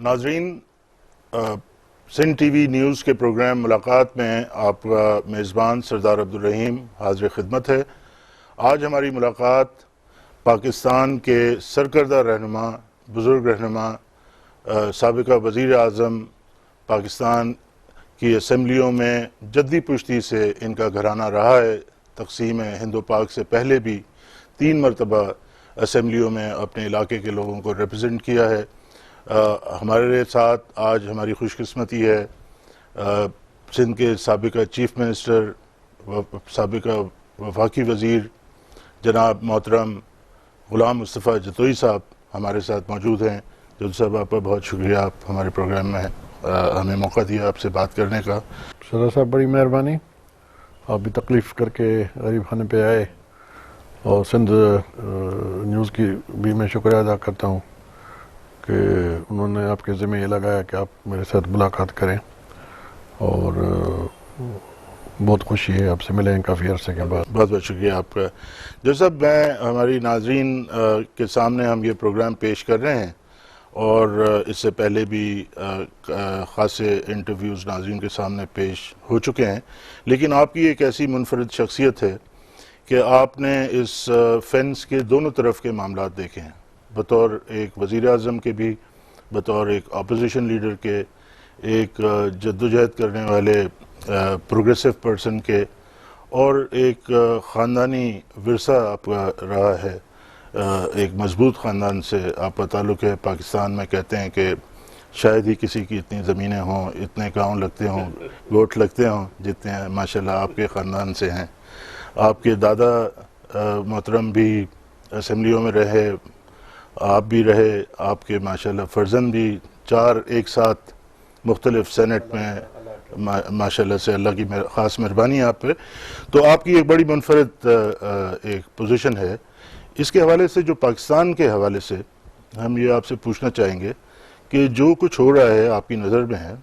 ناظرین، Sindh T V news کے programme ملاقات میں آپ کا میزبان سردار عبدالرحیم حاضر خدمت ہے۔ آج ہماری ملاقات پاکستان کے سرکردہ رہنما، بزرگ رہنما، سابقہ وزیر اعظم، پاکستان کی اسمبلیوں میں جدی پشتی سے ان کا گھرانہ رہا ہے۔ تقسیم ہند و پاک سے پہلے بھی 3 مرتبہ اسمبلیوں میں اپنے علاقے کے لوگوں کو ریپرزینٹ کیا ہے۔ ہمارے ساتھ آج ہماری خوش قسمتی ہے سندھ کے سابقہ چیف منسٹر، سابقہ وفاقی وزیر جناب محترم غلام مصطفیٰ جتوئی صاحب ہمارے ساتھ موجود ہیں۔ جتوئی صاحب، آپ کا بہت شکریہ، آپ ہمارے پروگرام میں ہمیں موقع دیا آپ سے بات کرنے کا۔ سردار صاحب بڑی مہربانی، آپ بھی تکلیف کر کے غریب خانے پہ آئے، اور سندھ نیوز کی بھی میں شکریہ ادا کرتا ہوں کہ انہوں نے آپ کے ذمہ یہ لگایا کہ آپ میرے ساتھ ملاقات کریں، اور بہت خوشی ہے آپ سے ملے ہیں کافی عرصے کے بعد۔ بہت بہت شکریہ آپ کا۔ جیسا میں ہماری ناظرین کے سامنے ہم یہ پروگرام پیش کر رہے ہیں، اور اس سے پہلے بھی خاصے انٹرویوز ناظرین کے سامنے پیش ہو چکے ہیں، لیکن آپ کی ایک ایسی منفرد شخصیت ہے کہ آپ نے اس فینس کے دونوں طرف کے معاملات دیکھے ہیں، بطور ایک وزیر اعظم کے بھی، بطور ایک اپوزیشن لیڈر کے، ایک جدوجہد کرنے والے پروگریسو پرسن کے، اور ایک خاندانی ورثہ آپ کا رہا ہے، ایک مضبوط خاندان سے آپ کا تعلق ہے۔ پاکستان میں کہتے ہیں کہ شاید ہی کسی کی اتنی زمینیں ہوں، اتنے گاؤں لگتے ہوں، گوٹ لگتے ہوں جتنے ماشاءاللہ آپ کے خاندان سے ہیں۔ آپ کے دادا محترم بھی اسمبلیوں میں رہے، آپ بھی رہے، آپ کے ماشاءاللہ فرزند بھی 4 ایک ساتھ مختلف سینٹ میں، ماشاءاللہ سے اللہ کی خاص مہربانی آپ پہ۔ تو آپ کی ایک بڑی منفرد ایک پوزیشن ہے۔ اس کے حوالے سے، جو پاکستان کے حوالے سے ہم یہ آپ سے پوچھنا چاہیں گے کہ جو کچھ ہو رہا ہے آپ کی نظر میں ہے،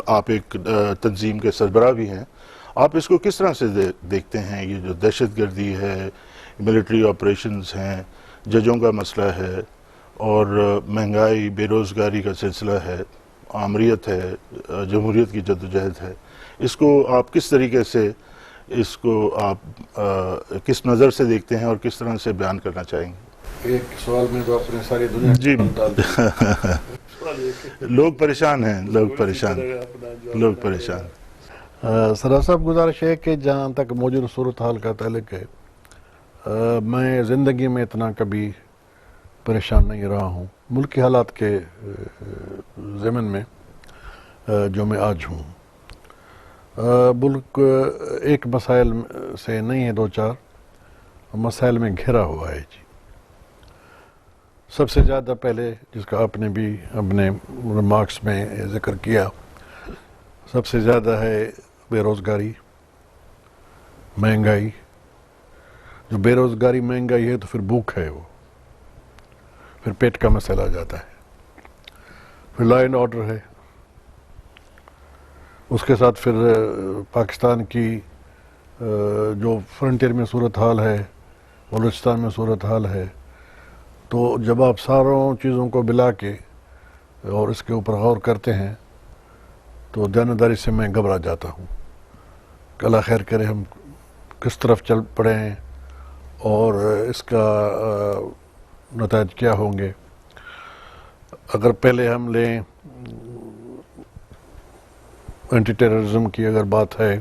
آپ ایک تنظیم کے سربراہ بھی ہیں، آپ اس کو کس طرح سے دیکھتے ہیں؟ یہ جو دہشت گردی ہے، ملٹری آپریشنز ہیں، ججوں کا مسئلہ ہے، اور مہنگائی، بے روزگاری کا سلسلہ ہے، آمریت ہے، جمہوریت کی جدوجہد ہے، اس کو آپ کس طریقے سے، اس کو آپ کس نظر سے دیکھتے ہیں اور کس طرح سے بیان کرنا چاہیں گے؟ ایک سوال میں تو اپنے ساری دنیا جی لوگ پریشان ہیں، لوگ پریشان۔ سردار صاحب، گزارش ہے کہ جہاں تک موجودہ صورتحال کا تعلق ہے، میں زندگی میں اتنا کبھی پریشان نہیں رہا ہوں ملکی حالات کے ضمن میں جو میں آج ہوں۔ ملک ایک مسائل سے نہیں ہے، 2-4 مسائل میں گھرا ہوا ہے جی۔ سب سے زیادہ پہلے، جس کا آپ نے بھی اپنے ریمارکس میں ذکر کیا، سب سے زیادہ ہے بے روزگاری، مہنگائی۔ جو بے روزگاری مہنگائی ہے تو پھر بھوک ہے، وہ پھر پیٹ کا مسئلہ آ جاتا ہے۔ پھر لا اینڈ آرڈر ہے، اس کے ساتھ پھر پاکستان کی جو فرنٹیئر میں صورتحال ہے، بلوچستان میں صورتحال ہے۔ تو جب آپ ساروں چیزوں کو ملا کے اور اس کے اوپر غور کرتے ہیں تو دیانتداری سے میں گھبرا جاتا ہوں کہ اللہ خیر کرے ہم کس طرف چل پڑے ہیں اور اس کا نتائج کیا ہوں گے۔ اگر پہلے ہم لیں اینٹی ٹیررزم کی اگر بات ہے،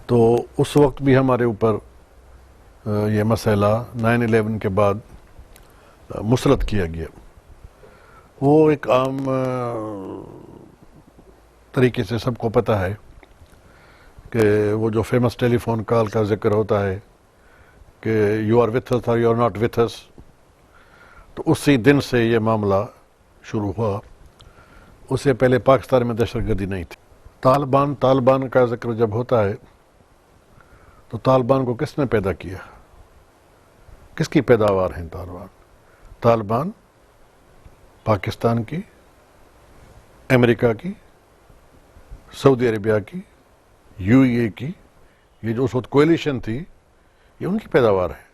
تو اس وقت بھی ہمارے اوپر یہ مسئلہ 9/11 کے بعد مسلط کیا گیا۔ وہ ایک عام طریقے سے سب کو پتہ ہے کہ وہ جو فیمس ٹیلی فون کال کا ذکر ہوتا ہے کہ یو آر وتھ اس اور یو آر ناٹ وتھ اس، تو اسی دن سے یہ معاملہ شروع ہوا۔ اس سے پہلے پاکستان میں دہشت گردی نہیں تھی۔ طالبان کا ذکر جب ہوتا ہے تو طالبان کو کس نے پیدا کیا؟ کس کی پیداوار ہیں طالبان پاکستان کی، امریکہ کی، سعودی عربیہ کی، UAE کی۔ یہ جو اس وقت کولیشن تھی، یہ ان کی پیداوار ہے۔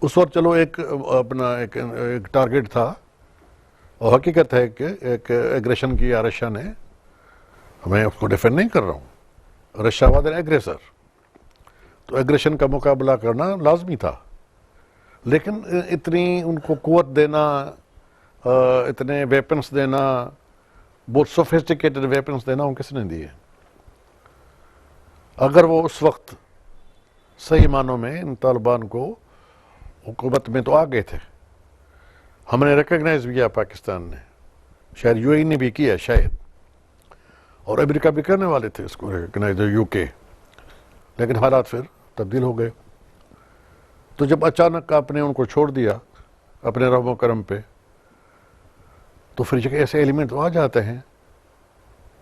اس وقت چلو ایک اپنا ایک ٹارگٹ تھا اور حقیقت ہے کہ ایک ایگریشن کیا رشیا نے، میں اس کو ڈیفینڈ نہیں کر رہا ہوں، رشیا واز این ایگریسر، تو ایگریشن کا مقابلہ کرنا لازمی تھا، لیکن اتنی ان کو قوت دینا، اتنے ویپنز دینا، بہت سوفسٹیکیٹڈ ویپنز دینا، ان کس نے دیے؟ اگر وہ اس وقت صحیح معنوں میں ان طالبان کو حکومت میں تو آ گئے تھے، ہم نے ریکگنائز بھی کیا، پاکستان نے، شاید یو اے نے بھی کیا شاید، اور امریکہ بھی کرنے والے تھے اس کو ریکگنائز، یو کے، لیکن حالات پھر تبدیل ہو گئے۔ تو جب اچانک آپ نے ان کو چھوڑ دیا اپنے رحم و کرم پہ، تو پھر ایسے ایلیمنٹ آ جاتے ہیں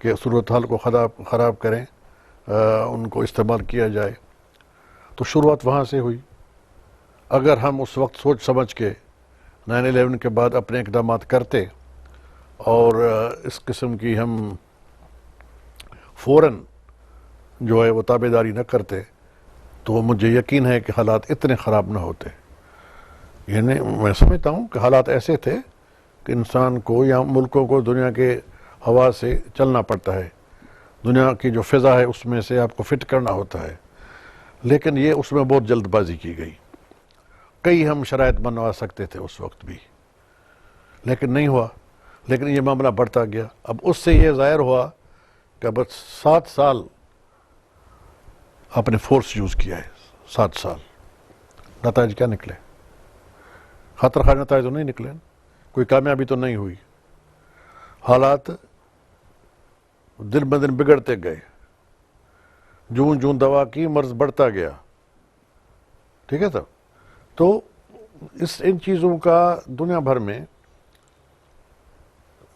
کہ صورتحال کو خراب کریں، ان کو استعمال کیا جائے۔ تو شروعات وہاں سے ہوئی۔ اگر ہم اس وقت سوچ سمجھ کے 9/11 کے بعد اپنے اقدامات کرتے اور اس قسم کی ہم فوراً جو ہے وہ تابع داری نہ کرتے، تو مجھے یقین ہے کہ حالات اتنے خراب نہ ہوتے۔ یعنی میں سمجھتا ہوں کہ حالات ایسے تھے کہ انسان کو یا ملکوں کو دنیا کے ہوا سے چلنا پڑتا ہے، دنیا کی جو فضا ہے اس میں سے آپ کو فٹ کرنا ہوتا ہے، لیکن یہ اس میں بہت جلد بازی کی گئی۔ کئی ہم شرائط بنوا سکتے تھے اس وقت بھی، لیکن نہیں ہوا، لیکن یہ معاملہ بڑھتا گیا۔ اب اس سے یہ ظاہر ہوا کہ بس 7 سال آپ نے فورس یوز کیا ہے، 7 سال، نتائج کیا نکلے؟ خطر خواہ نتائج تو نہیں نکلے، کوئی کامیابی تو نہیں ہوئی، حالات دن بدن بگڑتے گئے، جون جون دوا کی مرض بڑھتا گیا، ٹھیک ہے صاحب؟ تو ان چیزوں کا دنیا بھر میں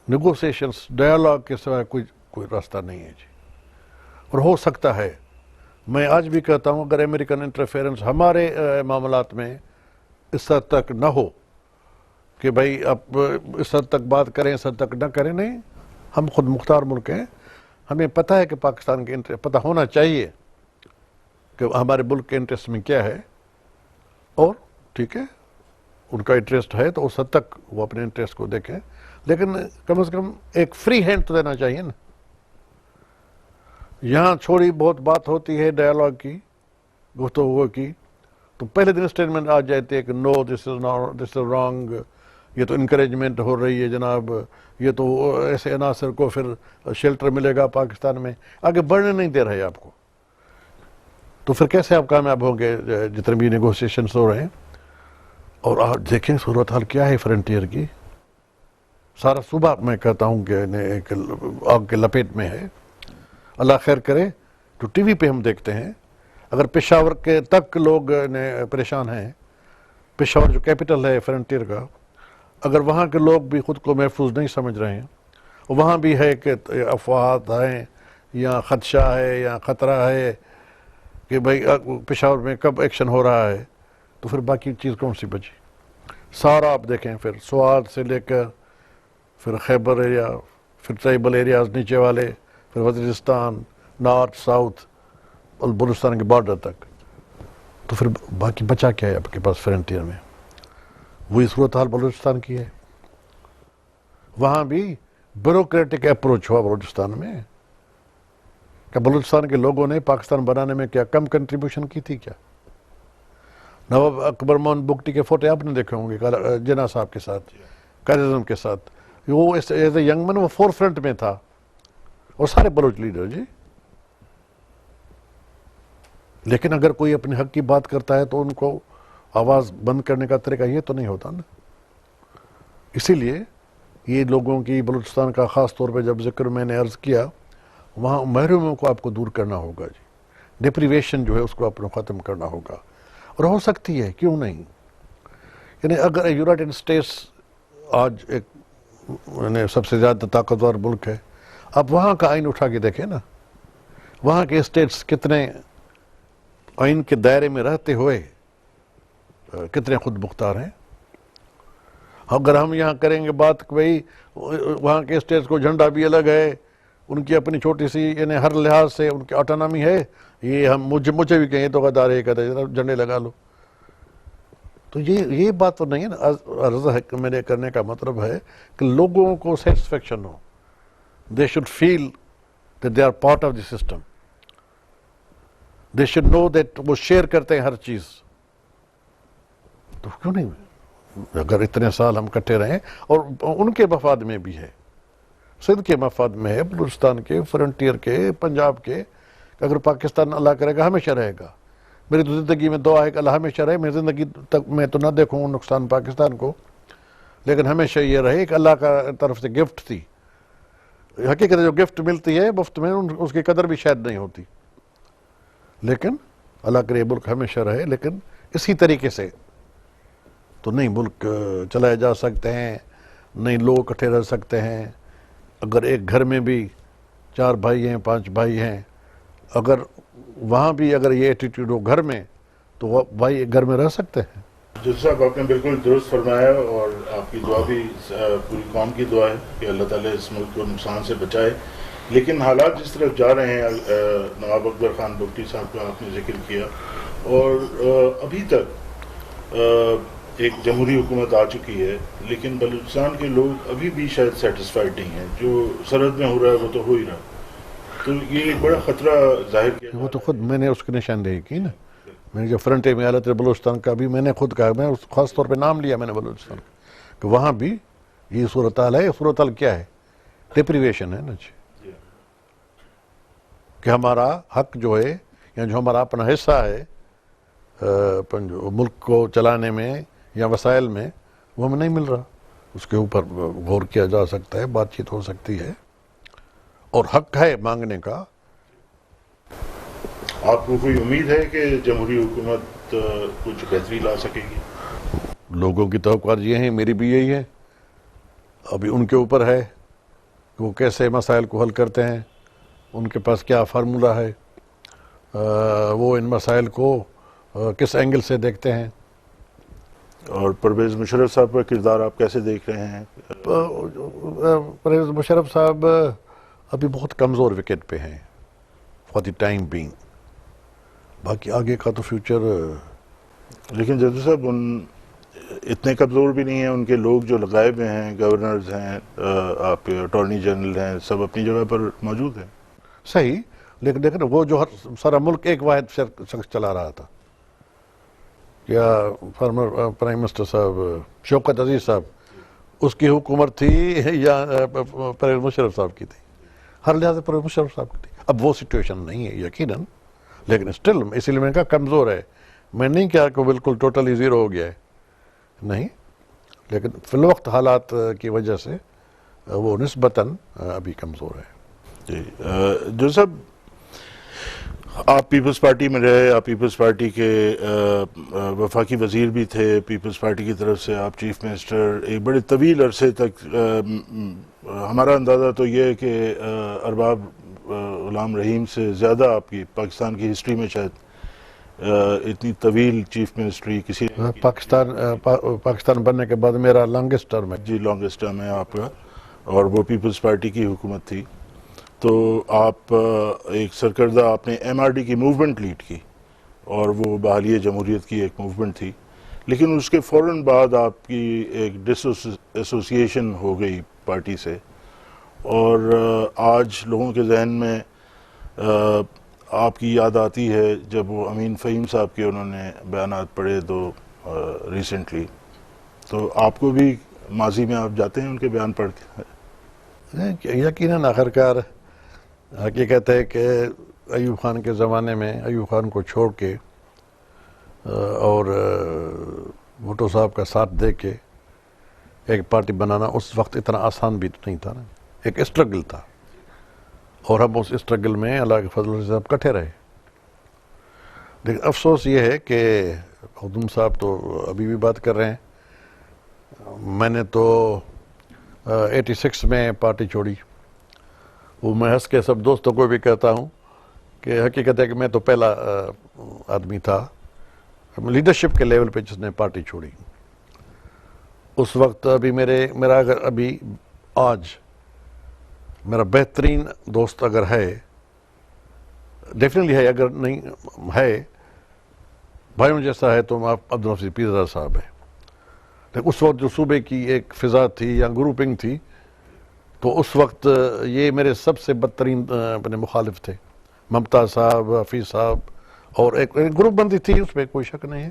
نیگوسیشنز، ڈائیلاگ کے سوائے کوئی راستہ نہیں ہے جی۔ اور ہو سکتا ہے، میں آج بھی کہتا ہوں، اگر امریکن انٹرفیئرنس ہمارے معاملات میں اس حد تک نہ ہو کہ بھائی اب اس حد تک بات کریں، اس حد تک نہ کریں، نہیں، ہم خود مختار ملک ہیں، ہمیں پتہ ہے کہ پاکستان کے انٹرسٹ، پتہ ہونا چاہیے کہ ہمارے ملک کے انٹرسٹ میں کیا ہے، اور ٹھیک ہے ان کا انٹرسٹ ہے تو اس حد تک وہ اپنے انٹرسٹ کو دیکھیں، لیکن کم از کم ایک فری ہینڈ تو دینا چاہیے نا۔ یہاں چھوڑی بہت بات ہوتی ہے ڈائیلاگ کی، گفتگو کی، تو پہلے دن اسٹیٹمنٹ آ جاتے ہیں کہ نو دس از رانگ، یہ تو انکریجمنٹ ہو رہی ہے جناب، یہ تو ایسے عناصر کو پھر شیلٹر ملے گا پاکستان میں، آگے بڑھنے نہیں دے رہے آپ کو، تو پھر کیسے آپ کامیاب ہوں گے جتنے بھی نیگوسیشنز ہو رہے ہیں؟ اور آپ دیکھیں صورتحال کیا ہے فرنٹیئر کی، سارا صوبہ میں کہتا ہوں کہ ایک آگ کے لپیٹ میں ہے۔ اللہ خیر کرے، جو ٹی وی پہ ہم دیکھتے ہیں، اگر پشاور کے تک لوگ پریشان ہیں، پشاور جو کیپٹل ہے فرنٹیئر کا، اگر وہاں کے لوگ بھی خود کو محفوظ نہیں سمجھ رہے ہیں، وہاں بھی ہے کہ افواہات ہیں یا خدشہ ہے یا خطرہ ہے کہ بھائی پشاور میں کب ایکشن ہو رہا ہے، تو پھر باقی چیز کون سی بچی؟ سارا آپ دیکھیں، پھر سوات سے لے کر پھر خیبر ایریا، پھر ٹرائبل ایریاز نیچے والے، پھر وزیرستان، نارتھ ساؤتھ اور بلوچستان کے بارڈر تک، تو پھر باقی بچا کیا ہے آپ کے پاس فرنٹیئر میں؟ وہی صورتحال بلوچستان کی ہے، وہاں بھی بیوروکریٹک اپروچ ہوا بلوچستان میں۔ کہ بلوچستان کے لوگوں نے پاکستان بنانے میں کیا کم کنٹریبیوشن کی تھی کیا؟ نواب اکبر مومن بگٹی کے فوٹو آپ نے دیکھے ہوں گے جناح صاحب کے ساتھ، قائد-اعظم کے ساتھ، وہ ایز اے ینگ مین وہ فور فرنٹ میں تھا، اور سارے بلوچ لیڈر جی۔ لیکن اگر کوئی اپنے حق کی بات کرتا ہے تو ان کو آواز بند کرنے کا طریقہ یہ تو نہیں ہوتا نا۔ اسی لیے یہ لوگوں کی بلوچستان کا خاص طور پہ جب ذکر میں نے عرض کیا، وہاں محرومیوں کو آپ کو دور کرنا ہوگا جی، ڈپریویشن جو ہے اس کو آپ کو ختم کرنا ہوگا، اور ہو سکتی ہے، کیوں نہیں؟ یعنی اگر یونائٹڈ اسٹیٹس آج ایک یعنی سب سے زیادہ طاقتور ملک ہے، آپ وہاں کا آئین اٹھا کے دیکھیں نا، وہاں کے اسٹیٹس کتنے آئین کے دائرے میں رہتے ہوئے کتنے خود مختار ہیں۔ اگر ہم یہاں کریں گے بات کہ بھائی وہاں کے اسٹیٹس کو جھنڈا بھی الگ ہے، ان کی اپنی چھوٹی سی یعنی ہر لحاظ سے ان کی آٹونومی ہے، یہ ہم مجھے بھی کہیں تو غدار ہے، کہتے ہیں جناب جھنڈے لگا لو، تو یہ بات تو نہیں ہے نا. عرض ہے کہ میرے کرنے کا مطلب ہے کہ لوگوں کو سیٹسفیکشن ہو. They should feel that they are part of the system. They should know that وہ شیئر کرتے ہیں ہر چیز. تو کیوں نہیں, اگر اتنے سال ہم کٹھے رہیں, اور ان کے مفاد میں بھی ہے, سندھ کے مفاد میں ہے, بلوچستان کے, فرنٹیئر کے, پنجاب کے. اگر پاکستان اللہ کرے گا ہمیشہ رہے گا. میری تو زندگی میں دعا ہے کہ اللہ ہمیشہ رہے. میری زندگی تک میں تو نہ دیکھوں نقصان پاکستان کو, لیکن ہمیشہ یہ رہے کہ اللہ کا طرف سے گفٹ تھی. حقیقت جو گفٹ ملتی ہے مفت میں, اس کی قدر بھی شاید نہیں ہوتی. لیکن اللہ کرے ملک ہمیشہ رہے. لیکن اسی طریقے سے تو نہیں ملک چلائے جا سکتے ہیں, نہیں لوگ اکٹھے رہ سکتے ہیں. اگر ایک گھر میں بھی 4 بھائی ہیں, 5 بھائی ہیں, اگر وہاں بھی اگر یہ ایٹیٹیوڈ ہو گھر میں, تو وہ بھائی ایک گھر میں رہ سکتے ہیں. جس صاحب آپ نے بالکل درست فرمایا, اور آپ کی دعا بھی پوری قوم کی دعا ہے کہ اللہ تعالیٰ اس ملک کو نقصان سے بچائے. لیکن حالات جس طرف جا رہے ہیں, نواب اکبر خان بگٹی صاحب کا آپ نے ذکر کیا, اور ابھی تک ایک جمہوری حکومت آ چکی ہے, لیکن بلوچستان کے لوگ ابھی بھی شاید سیٹسفائیڈ نہیں ہیں. جو سرحد میں ہو رہا ہے وہ تو ہو ہی رہا. تو یہ ایک بڑا خطرہ ظاہر کیا. وہ تو خود میں نے اس کی نشاندہی کی نا. میں نے جو فرنٹے میں حالت بلوچستان کا بھی میں نے خود کہا, میں خاص طور پہ نام لیا میں نے بلوچستان کا, کہ وہاں بھی یہ صورتحال ہے. یہ صورتحال کیا ہے؟ ڈپریویشن ہے نا جی, کہ ہمارا حق جو ہے, یا جو ہمارا اپنا حصہ ہے ملک کو چلانے میں یا وسائل میں, وہ ہمیں نہیں مل رہا. اس کے اوپر غور کیا جا سکتا ہے, بات چیت ہو سکتی ہے, اور حق ہے مانگنے کا. آپ کو کوئی امید ہے کہ جمہوری حکومت کچھ بہتری لا سکے گی؟ لوگوں کی توقعات یہ ہیں, میری بھی یہی ہے. ابھی ان کے اوپر ہے کہ وہ کیسے مسائل کو حل کرتے ہیں, ان کے پاس کیا فارمولہ ہے, وہ ان مسائل کو کس اینگل سے دیکھتے ہیں. اور پرویز مشرف صاحب کا کردار آپ کیسے دیکھ رہے ہیں؟ پرویز مشرف صاحب ابھی بہت کمزور وکٹ پہ ہیں فار دی ٹائم بینگ. باقی آگے کا تو فیوچر. لیکن جدو صاحب ان اتنے کمزور بھی نہیں ہیں, ان کے لوگ جو لگائے ہوئے ہیں, گورنرز ہیں, آپ کے اٹارنی جنرل ہیں, سب اپنی جگہ پر موجود ہیں. صحیح, لیکن دیکھیں وہ جو سارا ملک ایک واحد شخص چلا رہا تھا, یا فارمر پرائم منسٹر صاحب شوکت عزیز صاحب, اس کی حکومت تھی یا پرویز مشرف صاحب کی تھی؟ ہر لحاظ سے پرویز مشرف صاحب کی تھی. اب وہ سچویشن نہیں ہے یقیناً, لیکن اسٹل اسی لیے میں نے کہا کمزور ہے. میں نہیں کہا کہ وہ بالکل ٹوٹلی زیرو ہو گیا ہے, نہیں, لیکن فی الوقت حالات کی وجہ سے وہ نسبتاً ابھی کمزور ہے. جی جو صاحب, آپ پیپلز پارٹی میں رہے, آپ پیپلز پارٹی کے وفاقی وزیر بھی تھے, پیپلز پارٹی کی طرف سے آپ چیف منسٹر ایک بڑے طویل عرصے تک. ہمارا اندازہ تو یہ ہے کہ ارباب غلام رحیم سے زیادہ آپ کی پاکستان کی ہسٹری میں شاید اتنی طویل چیف منسٹری کسی پاکستان بننے کے بعد میرا لانگسٹ ٹرم ہے. جی لانگسٹ ٹرم ہے آپ کا, اور وہ پیپلز پارٹی کی حکومت تھی. تو آپ ایک سرکردہ, آپ نے ایم آر ڈی کی موومنٹ لیڈ کی, اور وہ بحالی جمہوریت کی ایک موومنٹ تھی. لیکن اس کے فوراً بعد آپ کی ایک ڈس ایسوسیشن ہو گئی پارٹی سے, اور آج لوگوں کے ذہن میں آپ کی یاد آتی ہے جب وہ امین فہیم صاحب کے انہوں نے بیانات پڑھے تو ریسنٹلی. تو آپ کو بھی ماضی میں آپ جاتے ہیں ان کے بیان پڑھ کے؟ یقیناً آخرکار حقیقت ہے کہ ایوب خان کے زمانے میں ایوب خان کو چھوڑ کے اور بھٹو صاحب کا ساتھ دے کے ایک پارٹی بنانا اس وقت اتنا آسان بھی نہیں تھا نا, ایک اسٹرگل تھا, اور ہم اس اسٹرگل میں اللہ کے فضل سے سب کٹھے رہے. لیکن افسوس یہ ہے کہ خدم صاحب تو ابھی بھی بات کر رہے ہیں, میں نے تو 86 میں پارٹی چھوڑی. وہ میں ہنس کے سب دوستوں کو بھی کہتا ہوں کہ حقیقت ہے کہ میں تو پہلا آدمی تھا لیڈرشپ کے لیول پہ جس نے پارٹی چھوڑی. اس وقت ابھی میرا اگر ابھی آج میرا بہترین دوست اگر ہے, ڈیفینیٹلی ہے, اگر نہیں ہے بھائیوں جیسا ہے تو آپ عبدالحفیظ پیرزادہ صاحب ہے. لیکن اس وقت جو صوبے کی ایک فضا تھی یا گروپنگ تھی تو اس وقت یہ میرے سب سے بدترین اپنے مخالف تھے. ممتاز صاحب، حفیظ صاحب، اور ایک گروپ بندی تھی، اس پہ کوئی شک نہیں ہے.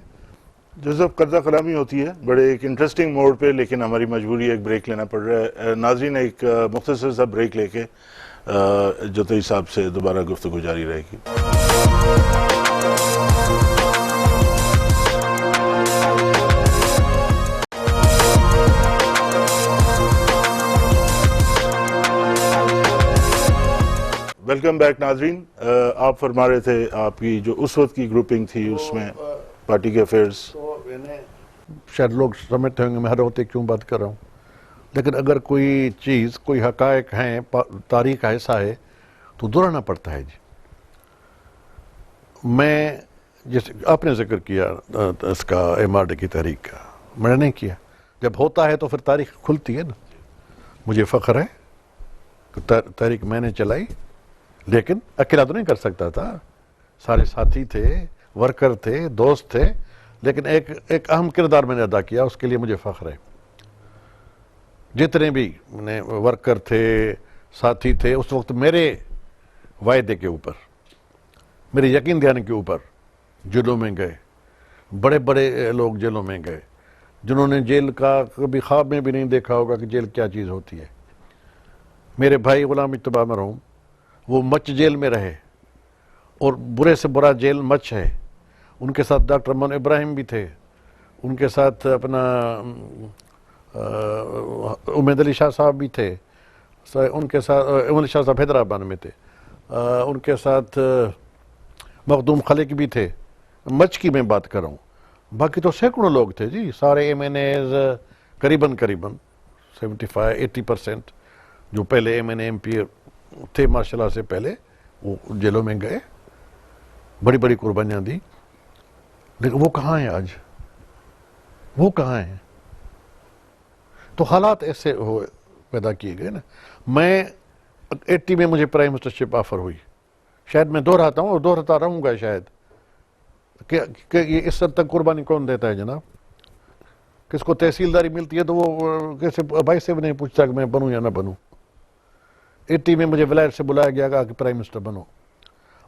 جزب قرضہ کلامی ہوتی ہے بڑے ایک انٹرسٹنگ موڈ پہ، لیکن ہماری مجبوری ہے ایک بریک لینا پڑ رہا ہے. ناظرین ایک مختصر سا بریک لے کے جوتئی صاحب سے دوبارہ گفتگو جاری رہے گی. ویلکم بیک ناظرین. آپ فرما رہے تھے آپ کی جو اس وقت کی گروپنگ تھی اس میں پارٹی کے افیئرز. شاید لوگ سمجھتے ہوں گے میں ہر ہوتے کیوں بات کر رہا ہوں، لیکن اگر کوئی چیز، کوئی حقائق ہیں، تاریخ کا حصہ ہے تو دہرانا پڑتا ہے. جی میں جیسے آپ نے ذکر کیا اس کا MRD کی تحریک کا، میں نے نہیں کیا. جب ہوتا ہے تو پھر تاریخ کھلتی ہے نا. مجھے فخر ہے کہ تحریک میں نے چلائی، لیکن اکیلا تو نہیں کر سکتا تھا. سارے ساتھی تھے، ورکر تھے، دوست تھے، لیکن ایک اہم کردار میں نے ادا کیا، اس کے لیے مجھے فخر ہے. جتنے بھی ورکر تھے، ساتھی تھے، اس وقت میرے وعدے کے اوپر، میرے یقین دلانے کے اوپر جیلوں میں گئے. بڑے بڑے لوگ جیلوں میں گئے جنہوں نے جیل کا کبھی خواب میں بھی نہیں دیکھا ہوگا کہ جیل کیا چیز ہوتی ہے. میرے بھائی غلام اجتبیٰ مرحوم، وہ مچ جیل میں رہے، اور برے سے برا جیل مچ ہے. ان کے ساتھ ڈاکٹر من ابراہیم بھی تھے، ان کے ساتھ اپنا امید علی شاہ صاحب بھی تھے، ان کے ساتھ امید علی شاہ صاحب حیدرآباد میں تھے، ان کے ساتھ مخدوم خلق بھی تھے. مچ کی میں بات کر رہا ہوں. باقی تو سینکڑوں لوگ تھے جی، سارے MNAs قریباً 75-80% جو پہلے MNA MP تھے ماشاء اللہ سے پہلے، وہ جیلوں میں گئے، بڑی بڑی قربانیاں دی. لیکن وہ کہاں ہیں آج؟ وہ کہاں ہیں؟ تو حالات ایسے پیدا کیے گئے نا. میں 80 میں مجھے پرائم منسٹرشپ آفر ہوئی. شاید میں دہراتا ہوں اور دہراتا رہوں گا شاید کہ یہ اس حد تک قربانی کون دیتا ہے جناب؟ کس کو تحصیلداری ملتی ہے تو وہ کیسے بھائی سے بھی نہیں پوچھتا کہ میں بنوں یا نہ بنوں. 80 میں مجھے ولایت سے بلایا گیا کہ پرائم منسٹر بنو،